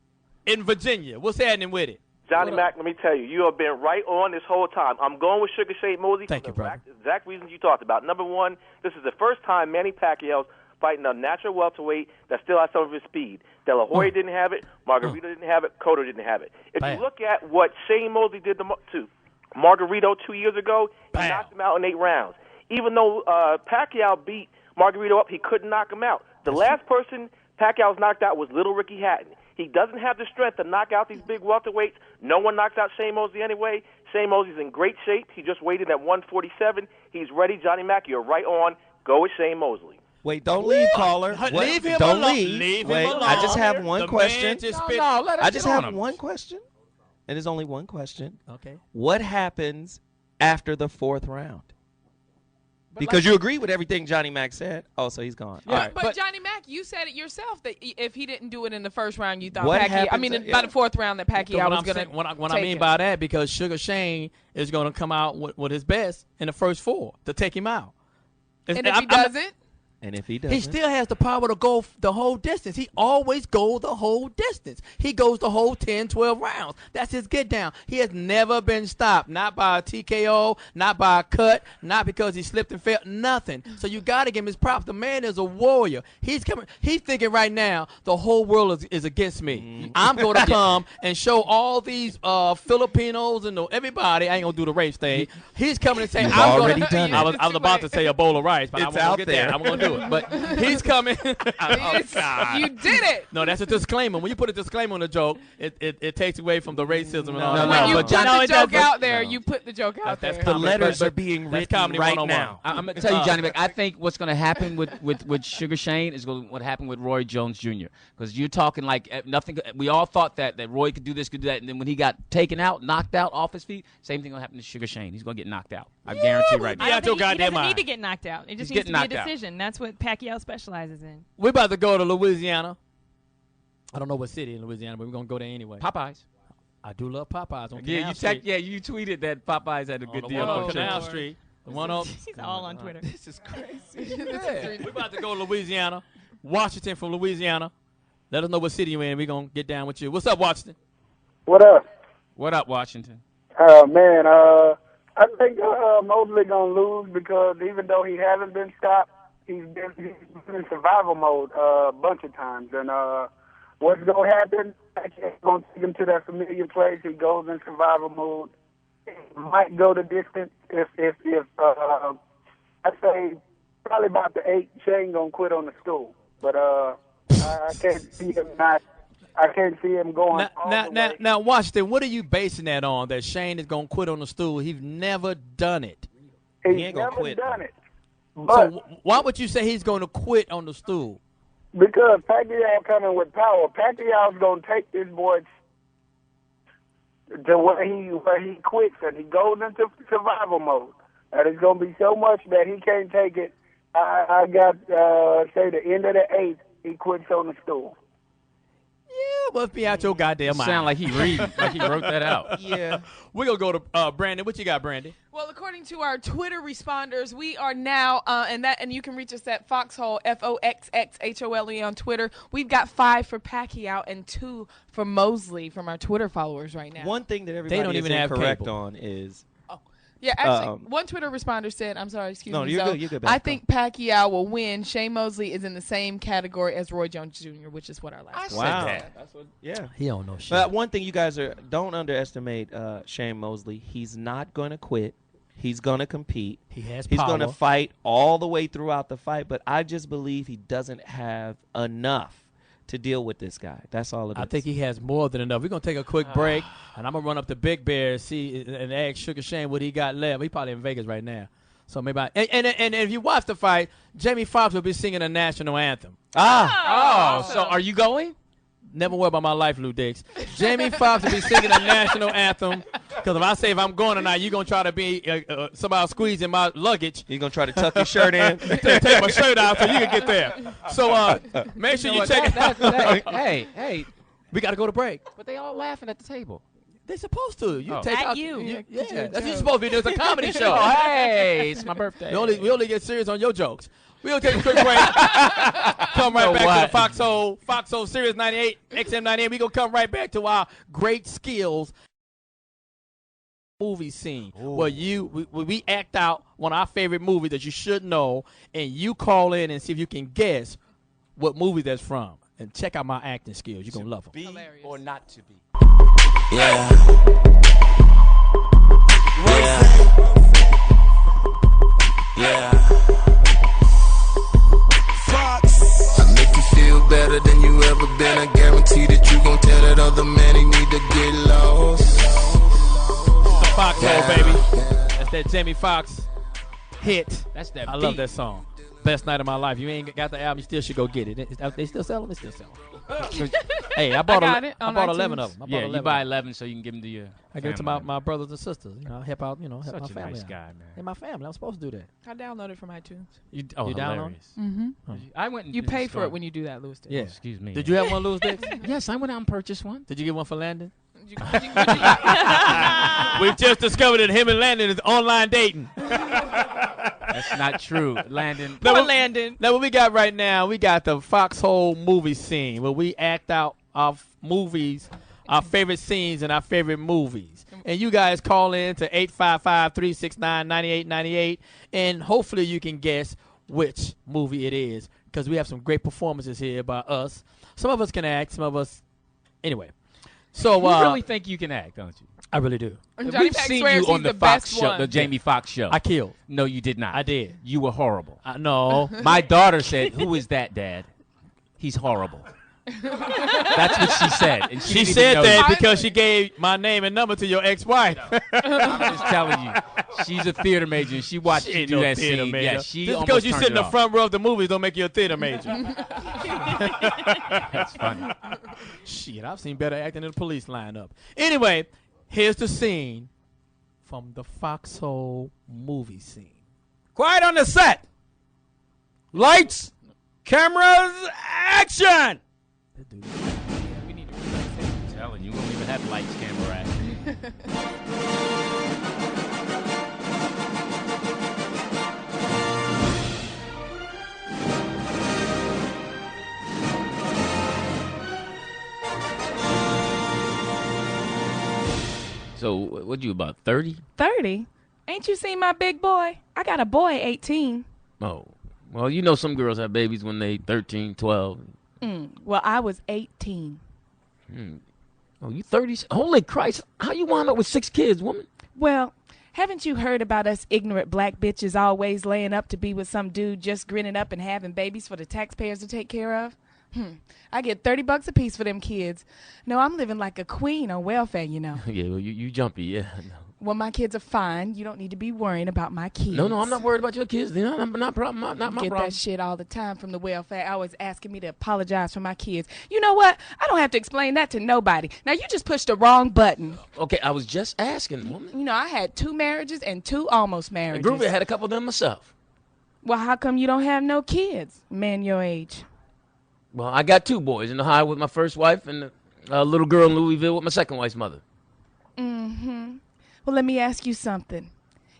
in Virginia. What's happening with it? Johnny Mack, let me tell you, you have been right on this whole time. I'm going with Sugar Shane Mosley for the exact reasons you talked about. Number one, this is the first time Manny Pacquiao's fighting a natural welterweight that still has some of his speed. De La Hoya didn't have it. Margarito didn't have it. Cotto didn't have it. If you look at what Shane Mosley did to Margarito 2 years ago, he knocked him out in 8 rounds. Even though Pacquiao beat Margarito up, he couldn't knock him out. The last person Pacquiao's knocked out was Little Ricky Hatton. He doesn't have the strength to knock out these big welterweights. No one knocks out Shane Mosley anyway. Shane Mosley's in great shape. He just waited at 147. He's ready. Johnny Mack, you're right on. Go with Shane Mosley. Wait, don't leave, caller. Leave him don't alone. Leave. Wait, him alone. I just have one question. I just have one question. And there's only one question. Okay. What happens after the 4th round? Because you agree with everything Johnny Mack said. Oh, so he's gone. Yeah, all right. but Johnny Mack, you said it yourself that if he didn't do it in the first round, you thought What Pacquiao. happens I mean, by the 4th round, that Pacquiao was going to. What I mean by that, because Sugar Shane is going to come out with his best in the first 4 to take him out. And if he doesn't? And if he doesn't, he still has the power to go the whole distance. He always goes the whole distance. He goes the whole 10, 12 rounds. That's his get down. He has never been stopped, not by a TKO, not by a cut, not because he slipped and fell, nothing. So you got to give him his props. The man is a warrior. He's coming. He's thinking right now the whole world is against me. I'm going to come and show all these Filipinos and everybody. I ain't going to do the race thing. He's coming and saying, I was about to say a bowl of rice, but I won't get there. I'm going to do it. But he's coming. Oh, God. You did it. No, that's a disclaimer. When you put a disclaimer on the joke, it takes away from the racism and all that. When you put the joke out there, you put the joke out there. The letters are being written right now. I'm going to tell you, Johnny Mack, I think what's going to happen with Sugar Shane is what happened with Roy Jones Jr. Because you're talking like nothing. We all thought that Roy could do this, could do that. And then when he got taken out, knocked out off his feet, same thing going to happen to Sugar Shane. He's going to get knocked out. I guarantee right now. He doesn't need to get knocked out. It just needs to be a decision. That's what Pacquiao specializes in. We're about to go to Louisiana. I don't know what city in Louisiana, but we're going to go there anyway. Popeyes. I do love Popeyes on Canal Street. You tweeted that Popeyes had a good deal on on Canal Street. The one on. He's all on Twitter. This is crazy. We're about to go to Louisiana. Washington from Louisiana. Let us know what city you're in. We're going to get down with you. What's up, Washington? What up? What up, Washington? Man, I think Mosley going to lose because even though he hasn't been stopped, he's been in survival mode a bunch of times. And what's going to happen, Pacquiao's going to take him to that familiar place. He goes in survival mode. He might go the distance if I say probably about the 8, Shane going to quit on the stool. But I can't see him not. I can't see him going. Now, Washington, what are you basing that on? That Shane is going to quit on the stool? He's never done it. He ain't going to quit. Done it. But so why would you say he's going to quit on the stool? Because Pacquiao coming with power. Pacquiao's going to take this boy to where he quits and he goes into survival mode. And it's going to be so much that he can't take it. I got say the end of the 8th, he quits on the stool. must be out your goddamn mind. Sound like he reading, like he wrote that out. Yeah. We're going to go to Brandon. What you got, Brandon? Well, according to our Twitter responders, we are now, and you can reach us at Foxxhole, Foxxhole on Twitter. We've got 5 for Pacquiao and 2 for Mosley from our Twitter followers right now. One thing that everybody is incorrect on is... Yeah, actually, one Twitter responder said, I'm sorry, excuse me. No, you're good. I think Pacquiao will win. Shane Mosley is in the same category as Roy Jones Jr., which is what our last Wow. said that. That's what, yeah. He don't know shit. But one thing you guys don't underestimate Shane Mosley. He's not going to quit. He's going to compete. He's going to fight all the way throughout the fight. But I just believe he doesn't have enough to deal with this guy. That's all it is. I think he has more than enough. We're going to take a quick break, and I'm going to run up to Big Bear and ask Sugar Shane what he got left. He probably in Vegas right now. So maybe and if you watch the fight, Jamie Foxx will be singing a national anthem. So are you going? Never worry about my life, Lou Dix. Jamie Foxx will be singing a national anthem. Because if I'm going tonight, you're going to try to be somehow squeezing my luggage. You're going to try to tuck your shirt in? Take my shirt out so you can get there. So make sure you check it out. Hey. We got to go to break. But they all laughing at the table. They're supposed to. You take At out, you. Yeah, that's what you're supposed to be doing. It's a comedy show. Oh, hey, it's my birthday. We only get serious on your jokes. We'll take a quick break. Come right back to the Foxxhole Series 98, XM 98. We're going to come right back to our great skills movie scene. Where we act out one of our favorite movies that you should know, and you call in and see if you can guess what movie that's from. And check out my acting skills. You're going to love them. Be or not to be. Yeah. Fox. I make you feel better than you ever been. I guarantee that you gon' tell that other man he need to get lost. The Foxxhole, baby. That's that Jamie Foxx hit. That's that. I love that song. Best night of my life. You ain't got the album, you still should go get it. They still sell them? They still sell them. Hey, I bought 11 of them. You buy 11 so you can give them to your I give it to my brothers and sisters. Help out, help Such my a family nice out. guy, man. Hey, my family. I'm supposed to do that. I downloaded from iTunes. You down on it? Mm-hmm. I went. You pay for it when you do that, Louis. Yeah. Excuse me. Did you have one, Louis Dix? Yes, I went out and purchased one. Did you get one for Landon? We've just discovered that him and Landon is online dating. That's not true, Landon. Landon. Now, what we got right now, we got the Foxxhole movie scene where we act out our movies, our favorite scenes and our favorite movies. And you guys call in to 855-369-9898, and hopefully you can guess which movie it is because we have some great performances here by us. Some of us can act, some of us... Anyway. So, you really think you can act, don't you? I really do. We've seen you on the Fox show, the Jamie Foxx show. I killed. No, you did not. I did. You were horrible. No. My daughter said, "Who is that, Dad?" He's horrible. That's what she said. And she said that because she gave my name and number to your ex-wife. I'm just telling you. She's a theater major. She watched you do that scene. Major. Yeah, she just almost because you turned sit in it the off. front row of the movies don't make you a theater major. That's funny. Shit, I've seen better acting than the police lineup. Anyway, here's the scene from the Foxxhole movie scene. Quiet on the set. Lights, cameras, action. We need to replace it. I'm telling you, we don't even have lights, camera, action. So, what you about 30? 30? Ain't you seen my big boy? I got a boy 18. Oh, well, you know some girls have babies when they 13, 12. Well, I was 18. Oh, you 30? Holy Christ. How you wound up with 6 kids, woman? Well, haven't you heard about us ignorant black bitches always laying up to be with some dude just grinning up and having babies for the taxpayers to take care of? I get $30 a piece for them kids. No, I'm living like a queen on welfare, you know. Yeah, well, you jumpy, yeah. Well, my kids are fine. You don't need to be worrying about my kids. No, I'm not worried about your kids. You know, not problem. Not my Get problem. that shit all the time from the welfare, always asking me to apologize for my kids. You know what? I don't have to explain that to nobody. Now, you just pushed the wrong button. Okay, I was just asking, woman. You know, I had 2 marriages and 2 almost marriages. Groovy had a couple of them myself. Well, how come you don't have no kids, man your age? Well, I got 2 boys in the high with my first wife, and A little girl in Louisville with my second wife's mother. Mm-hmm. Well, let me ask you something.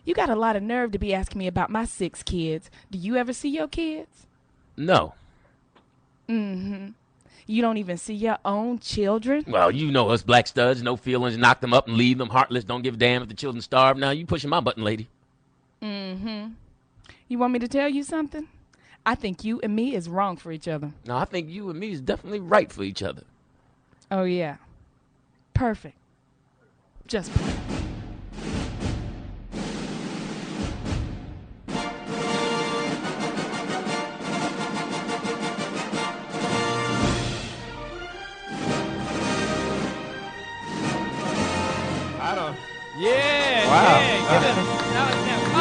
You got a lot of nerve to be asking me about my 6 kids. Do you ever see your kids? No. Mm-hmm. You don't even see your own children? Well, you know us black studs, no feelings, knock them up and leave them heartless, don't give a damn if the children starve. Now you pushing my button, lady. Mm-hmm. You want me to tell you something? I think you and me is wrong for each other. No, I think you and me is definitely right for each other. Oh, yeah. Perfect. Just perfect. Yeah. Wow.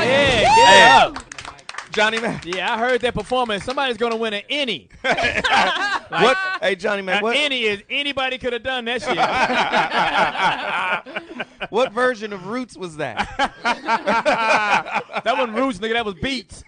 Yeah, get it up. Johnny Mack. Yeah, I heard that performance. Somebody's going to win an any. What? Hey, Johnny Mack. What? Any is anybody could have done that shit. What version of Roots was that? That wasn't Roots, nigga. That was Beats.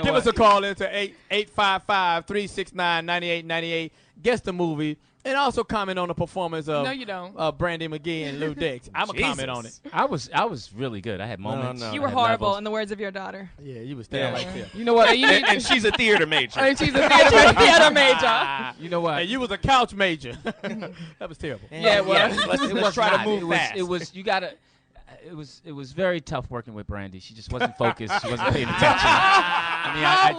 Give us a call into 855-369-9898. Guess the movie. And also comment on the performance of No, you don't. Brandi Magee and Lou Dix. I'm going to comment on it. I was really good. I had moments. You were horrible, in the words of your daughter. Yeah, you was standing right there. You know what? And she's a theater major. And she's a theater major. You know what? And you was a couch major. That was terrible. Yeah, it was. Yeah, let's try to move fast. It was. You gotta. It was very tough working with Brandi. She just wasn't focused. She wasn't paying attention. I mean, I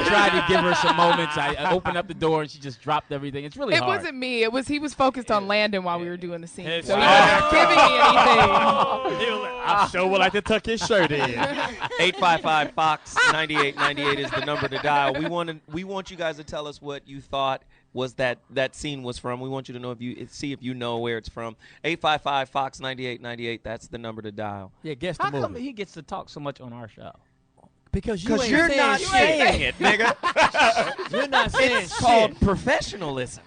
tried to give her some moments. I opened up the door and she just dropped everything. It's really hard. It wasn't me. He was focused on Landon while we were doing the scene. So he Wow. wasn't giving me anything. I sure would like to tuck his shirt in. 855-Fox-9898 is the number to dial. We want you guys to tell us what you thought was that scene was from. We want you to know see if you know where it's from. 855-Fox-9898. That's the number to dial. Yeah, guess the How movie. come he gets to talk so much on our show? Because you're not saying it, nigga. You're not saying It's called professionalism.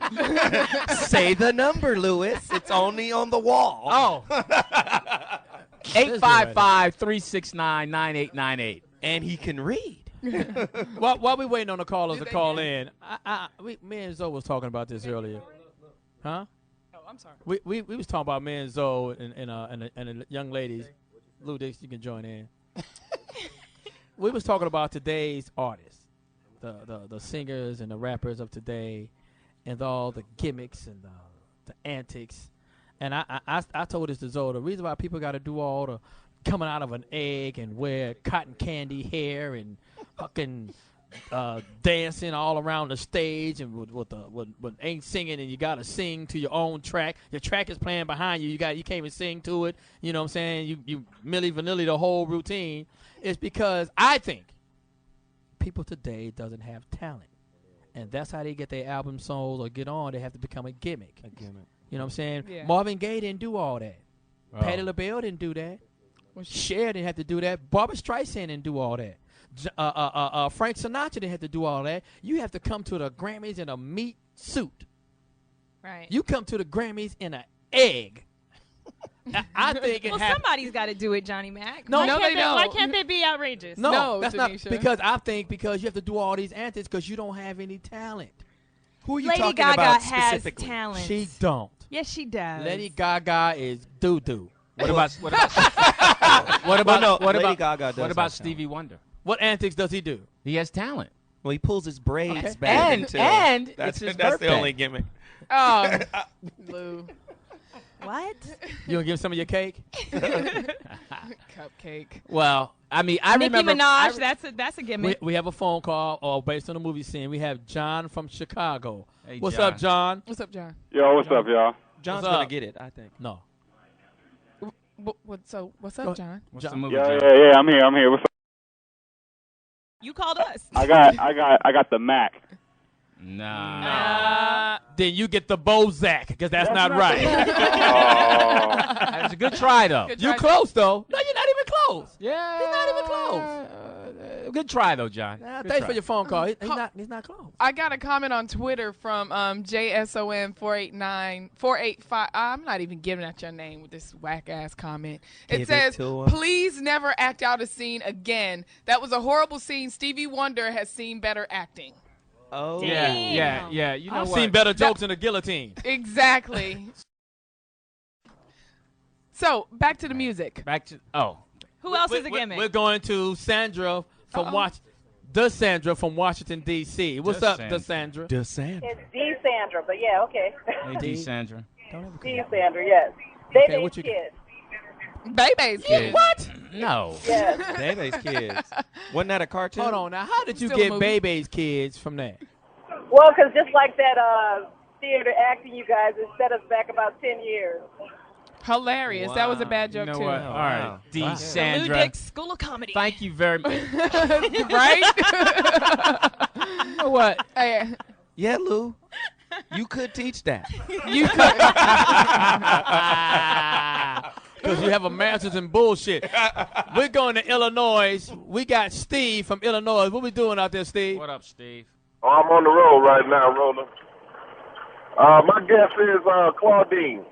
Say the number, Lewis. It's only on the wall. Oh. 855-369-9898. And he can read. While we waiting on the callers to call in, me and Zoe was talking about this earlier. Huh? Oh, I'm sorry. We was talking about me and Zoe and the young ladies. Lou Dix, you can join in. We was talking about today's artists, the singers and the rappers of today, and all the gimmicks and the antics. And I told this to Zoe. The reason why people got to do all the coming out of an egg and wear cotton candy hair and fucking dancing all around the stage and with ain't singing, and you got to sing to your own track. Your track is playing behind you. You can't even sing to it. You know what I'm saying? You Milli Vanilli the whole routine. It's because I think people today doesn't have talent, and that's how they get their album sold or get on. They have to become a gimmick. You know what I'm saying? Yeah. Marvin Gaye didn't do all that. Patti LaBelle didn't do that. Cher didn't have to do that. Barbra Streisand didn't do all that. Frank Sinatra didn't have to do all that. You have to come to the Grammys in a meat suit. Right. You come to the Grammys in an egg. I think it happened. Somebody's got to do it, Johnny Mack. No, Why they don't. Why can't they be outrageous? No, that's Tanisha. not because I think because you have to do all these antics because you don't have any talent. Who are you Lady talking Gaga about has specifically? talent. She don't. Yes, she does. Lady Gaga is doo-doo. What about Lady Gaga does what about have Stevie Wonder? What antics does he do? He has talent. Well, he pulls his braids Okay. back And that's it's his that's birthday. the only gimmick. Oh, Lou. What? You gonna give some of your cake? Cupcake. Well, I mean, I Nicki remember. Minaj, that's a gimmick. We have a phone call based on the movie scene. We have John from Chicago. Hey, What's John. up, John? What's up, John? Yo, what's up, y'all? John's What's gonna up? get it, I think. No. What's up, John? What's the John. movie? Yeah, John? yeah, I'm here. What's up? You called us. I got the Mac. Nah. Then you get the Bozak because that's not right. That's a good try, though. Good You try. close though. No, you're not even close. Yeah. He's not even close. Good try, though, John. Nah, Good thanks try. for your phone call. He's not close. I got a comment on Twitter from JSON485. I'm not even giving out your name with this whack ass comment. Give It it says, to him. "Please never act out a scene again. That was a horrible scene. Stevie Wonder has seen better acting." Oh. Yeah. You know I've what? Seen better jokes than the guillotine. Exactly. So back to the music. Who else is a gimmick? We're going to Sandra from Sandra from Washington D.C. What's up, Sandra? It's D. Sandra, but yeah, okay. Hey, D. Sandra. D. Sandra, yes. Okay, Baby's kids. Baby's kids. What? No. Yes. Baby's kids. Wasn't that a cartoon? Hold on. Now, how did you Still a get movie. Baby's kids from that? Well, because just like that theater acting, you guys, it set us back about 10 years. Hilarious. Wow. That was a bad joke You know too. what? All right, D. Lou Sandra. Dix School of Comedy. Thank you very much. Right? You know what? Hey, Yeah, Lou. You could teach that. you could. Because you have a master's in bullshit. We're going to Illinois. We got Steve from Illinois. What we doing out there, Steve? What up, Steve? Oh, I'm on the road right now, rolling. My guess is Claudine.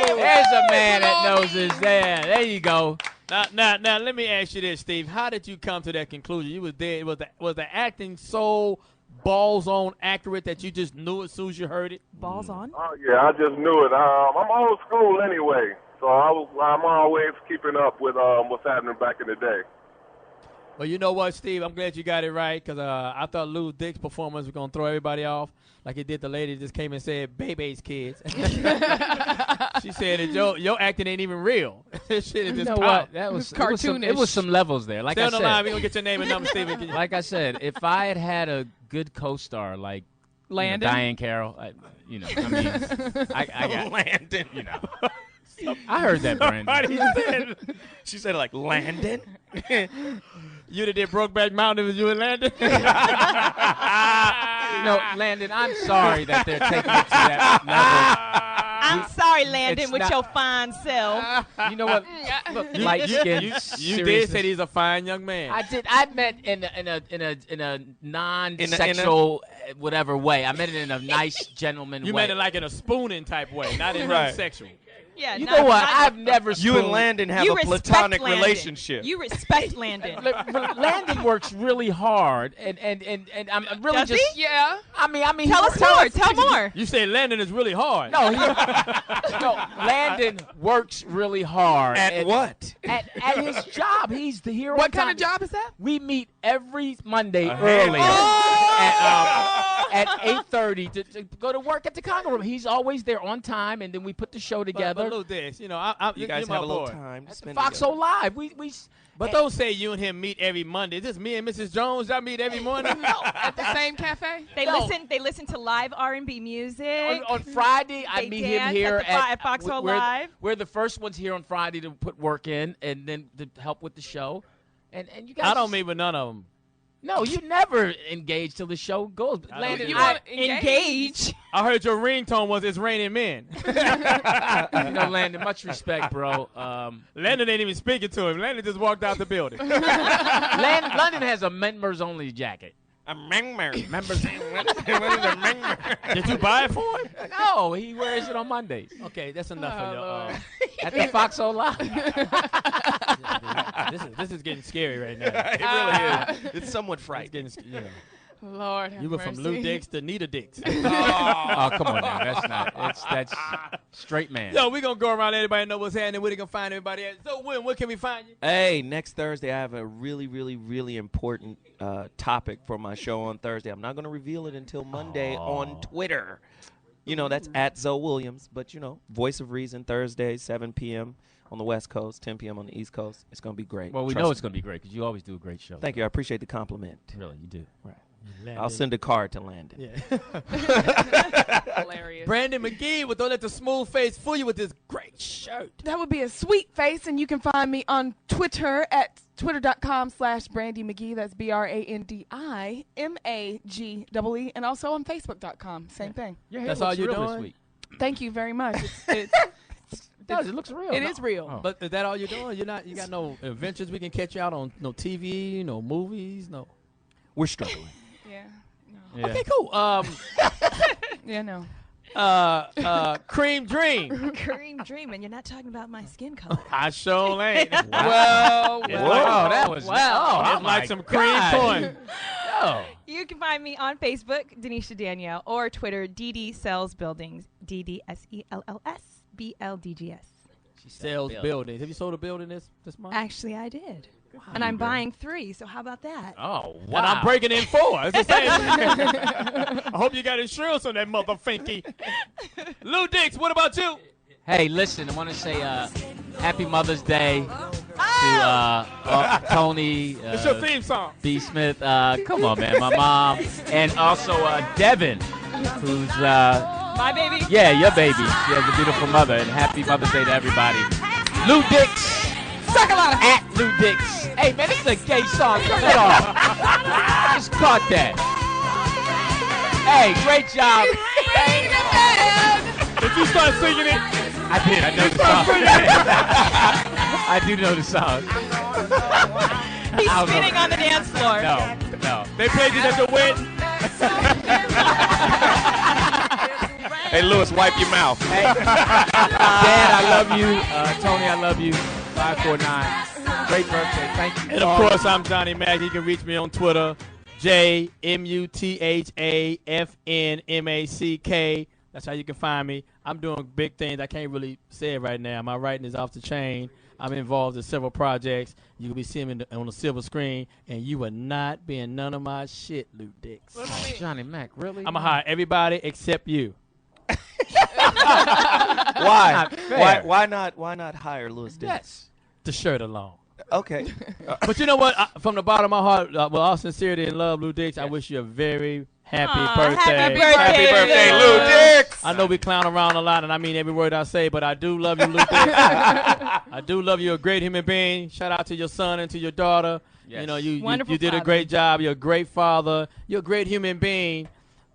There's a man that knows his dad. There you go. Now, let me ask you this, Steve. How did you come to that conclusion? You was there. Was the acting so balls on accurate that you just knew it as soon as you heard it? Balls on? Oh, yeah, I just knew it. I'm old school anyway, so I'm always keeping up with what's happening back in the day. Well, you know what, Steve? I'm glad you got it right because I thought Lou Dick's performance was going to throw everybody off like it did the lady that just came and said, Baby's kids. She said that your acting ain't even real. This shit is just You know pop. what? That was cartoonish. It was some levels there. Like Stay I on the said, line. We're going to get your name and number, Steve. like I said, if I had had a good co-star like Landon? Diane Carroll, I mean, I got Landon. You know. I heard that, Brandon. She said it like Landon. You that did Brokeback Mountain with you and Landon? No, Landon, I'm sorry that they're taking it to that level. I'm sorry, Landon, it's with not- your fine self. You know what? Look, light skin. You did say he's a fine young man. I did. I meant in a non-sexual whatever way. I meant it in a nice gentleman You way. meant it like in a spooning type way, not in Right. sexual. Yeah, You know what? I've never. You and Landon have You a respect platonic Landon. relationship. You respect Landon. Landon works really hard, and I'm really Does just. he? Yeah. I mean, Tell us more. Tell more. You say Landon is really hard. No, Landon works really hard. At what? At his job. He's the hero. What kind of job is that? We meet every Monday A early handyman. at 8:30 to go to work at the Congo Room. He's always there on time, and then we put the show together. But Lou Dix, you know, You guys you're have my a little boy. time to spend Foxxhole Live. We But don't say you and him meet every Monday. Is this me and Mrs. Jones? Y'all meet every morning? At the same cafe? They listen to live R&B music. on Friday, I They meet him dance here at Foxxhole Live. We're the first ones here on Friday to put work in and then to help with the show. And you guys I don't meet with none of them. No, you never engage till the show goes. Landon, You want to engage? I heard your ringtone was "It's raining men." you know, Landon, much respect, bro. Landon ain't even speaking to him. Landon just walked out the building. London has a members only jacket. A member. Members. What is a member? Did you buy it for him? No, he wears it on Mondays. Okay, that's enough for you. At the Foxxhole Live. This is getting scary right now. It really is. It's somewhat frightening. Lord have You went from mercy. Lou Dix to Nita Dix. Oh, come on now. That's straight man. Yo, we're going to go around, everybody know what's happening. Where they going to find everybody at? So, where can we find you? Hey, next Thursday I have a really, really, really important topic for my show on Thursday. I'm not going to reveal it until Monday on Twitter. You know, that's at Zoe Williams. But, you know, Voice of Reason, Thursday, 7 p.m. on the West Coast, 10 p.m. on the East Coast. It's going to be great. Well, we Trust know it's me. going to be great because you always do a great show. Thank you. I appreciate the compliment. Really, you do. Right. Landon. I'll send a card to Landon. Yeah. Hilarious. Brandi Magee with Don't Let the Smooth Face Fool You with this great shirt. That would be a sweet face, and you can find me on Twitter at twitter.com/Brandi Magee. That's BrandiMagee, and also on Facebook.com. Same thing. Your hair That's looks all you're real doing? this week. Thank you very much. It looks real. It is real. Oh. But is that all you're doing? You got no adventures we can catch you out on? No TV, no movies, no. We're struggling. Yeah. Yeah. Okay, cool. Yeah, no. Cream Dream. Cream Dream, and you're not talking about my skin color. I sure ain't. Well, Oh, that was It's like some cream corn. Oh. you can find me on Facebook, Danisha Danielle, or Twitter, DD Sells Buildings, DDSELLSBLDGS. She sells buildings. Have you sold a building this month? Actually, I did. Wow, and I'm buying 3, so how about that? Oh, wow. And I'm breaking in 4. It's the same. I hope you got insurance on that motherfinky. Lou Dix, what about you? Hey, listen, I want to say Happy Mother's Day to Tony. It's your theme song. B. Smith. Come on, man. My mom. And also Devin, who's... my baby? Yeah, your baby. She has a beautiful mother. And Happy Mother's Day to everybody. Lou Dix. Suck a lot of at Lou Dix. Hey, man, this is a gay song. Turn it off. I just caught that. Hey, great job. Did you start singing it? I did. I know the song. I do know the song. He's spinning on the dance floor. No. They played it at the wedding. Hey, Lewis, wipe your mouth. Hey. Dad, I love you. Tony, I love you. 549. Great birthday. Thank you. And of course, I'm Johnny Mack. You can reach me on Twitter, JMUTHAFNMACK. That's how you can find me. I'm doing big things. I can't really say it right now. My writing is off the chain. I'm involved in several projects. You will be seeing me on the silver screen, and you will not be in none of my shit, Luke Dix. Johnny Mack, really? I'm going to hire everybody except you. Why? Why not hire Louis Dix? Yes. The shirt alone. Okay. But you know what? From the bottom of my heart, with all sincerity and love, Lou Dix, I wish you a very happy birthday. Happy birthday, Lou Dix. I know we clown around a lot, and I mean every word I say, but I do love you, Lou Dix. I do love you. You're a great human being. Shout out to your son and to your daughter. Yes. You know, you did father. a great job. You're a great father. You're a great human being.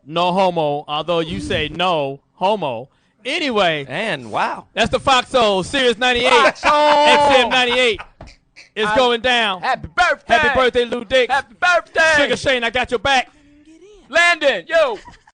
No homo, although you say no homo. Anyway. And wow. That's the Foxxhole, Sirius 98. Foxxhole. XM 98. It's going down. Happy birthday. Happy birthday, Lou Dix. Happy birthday. Sugar Shane, I got your back. Landon, yo.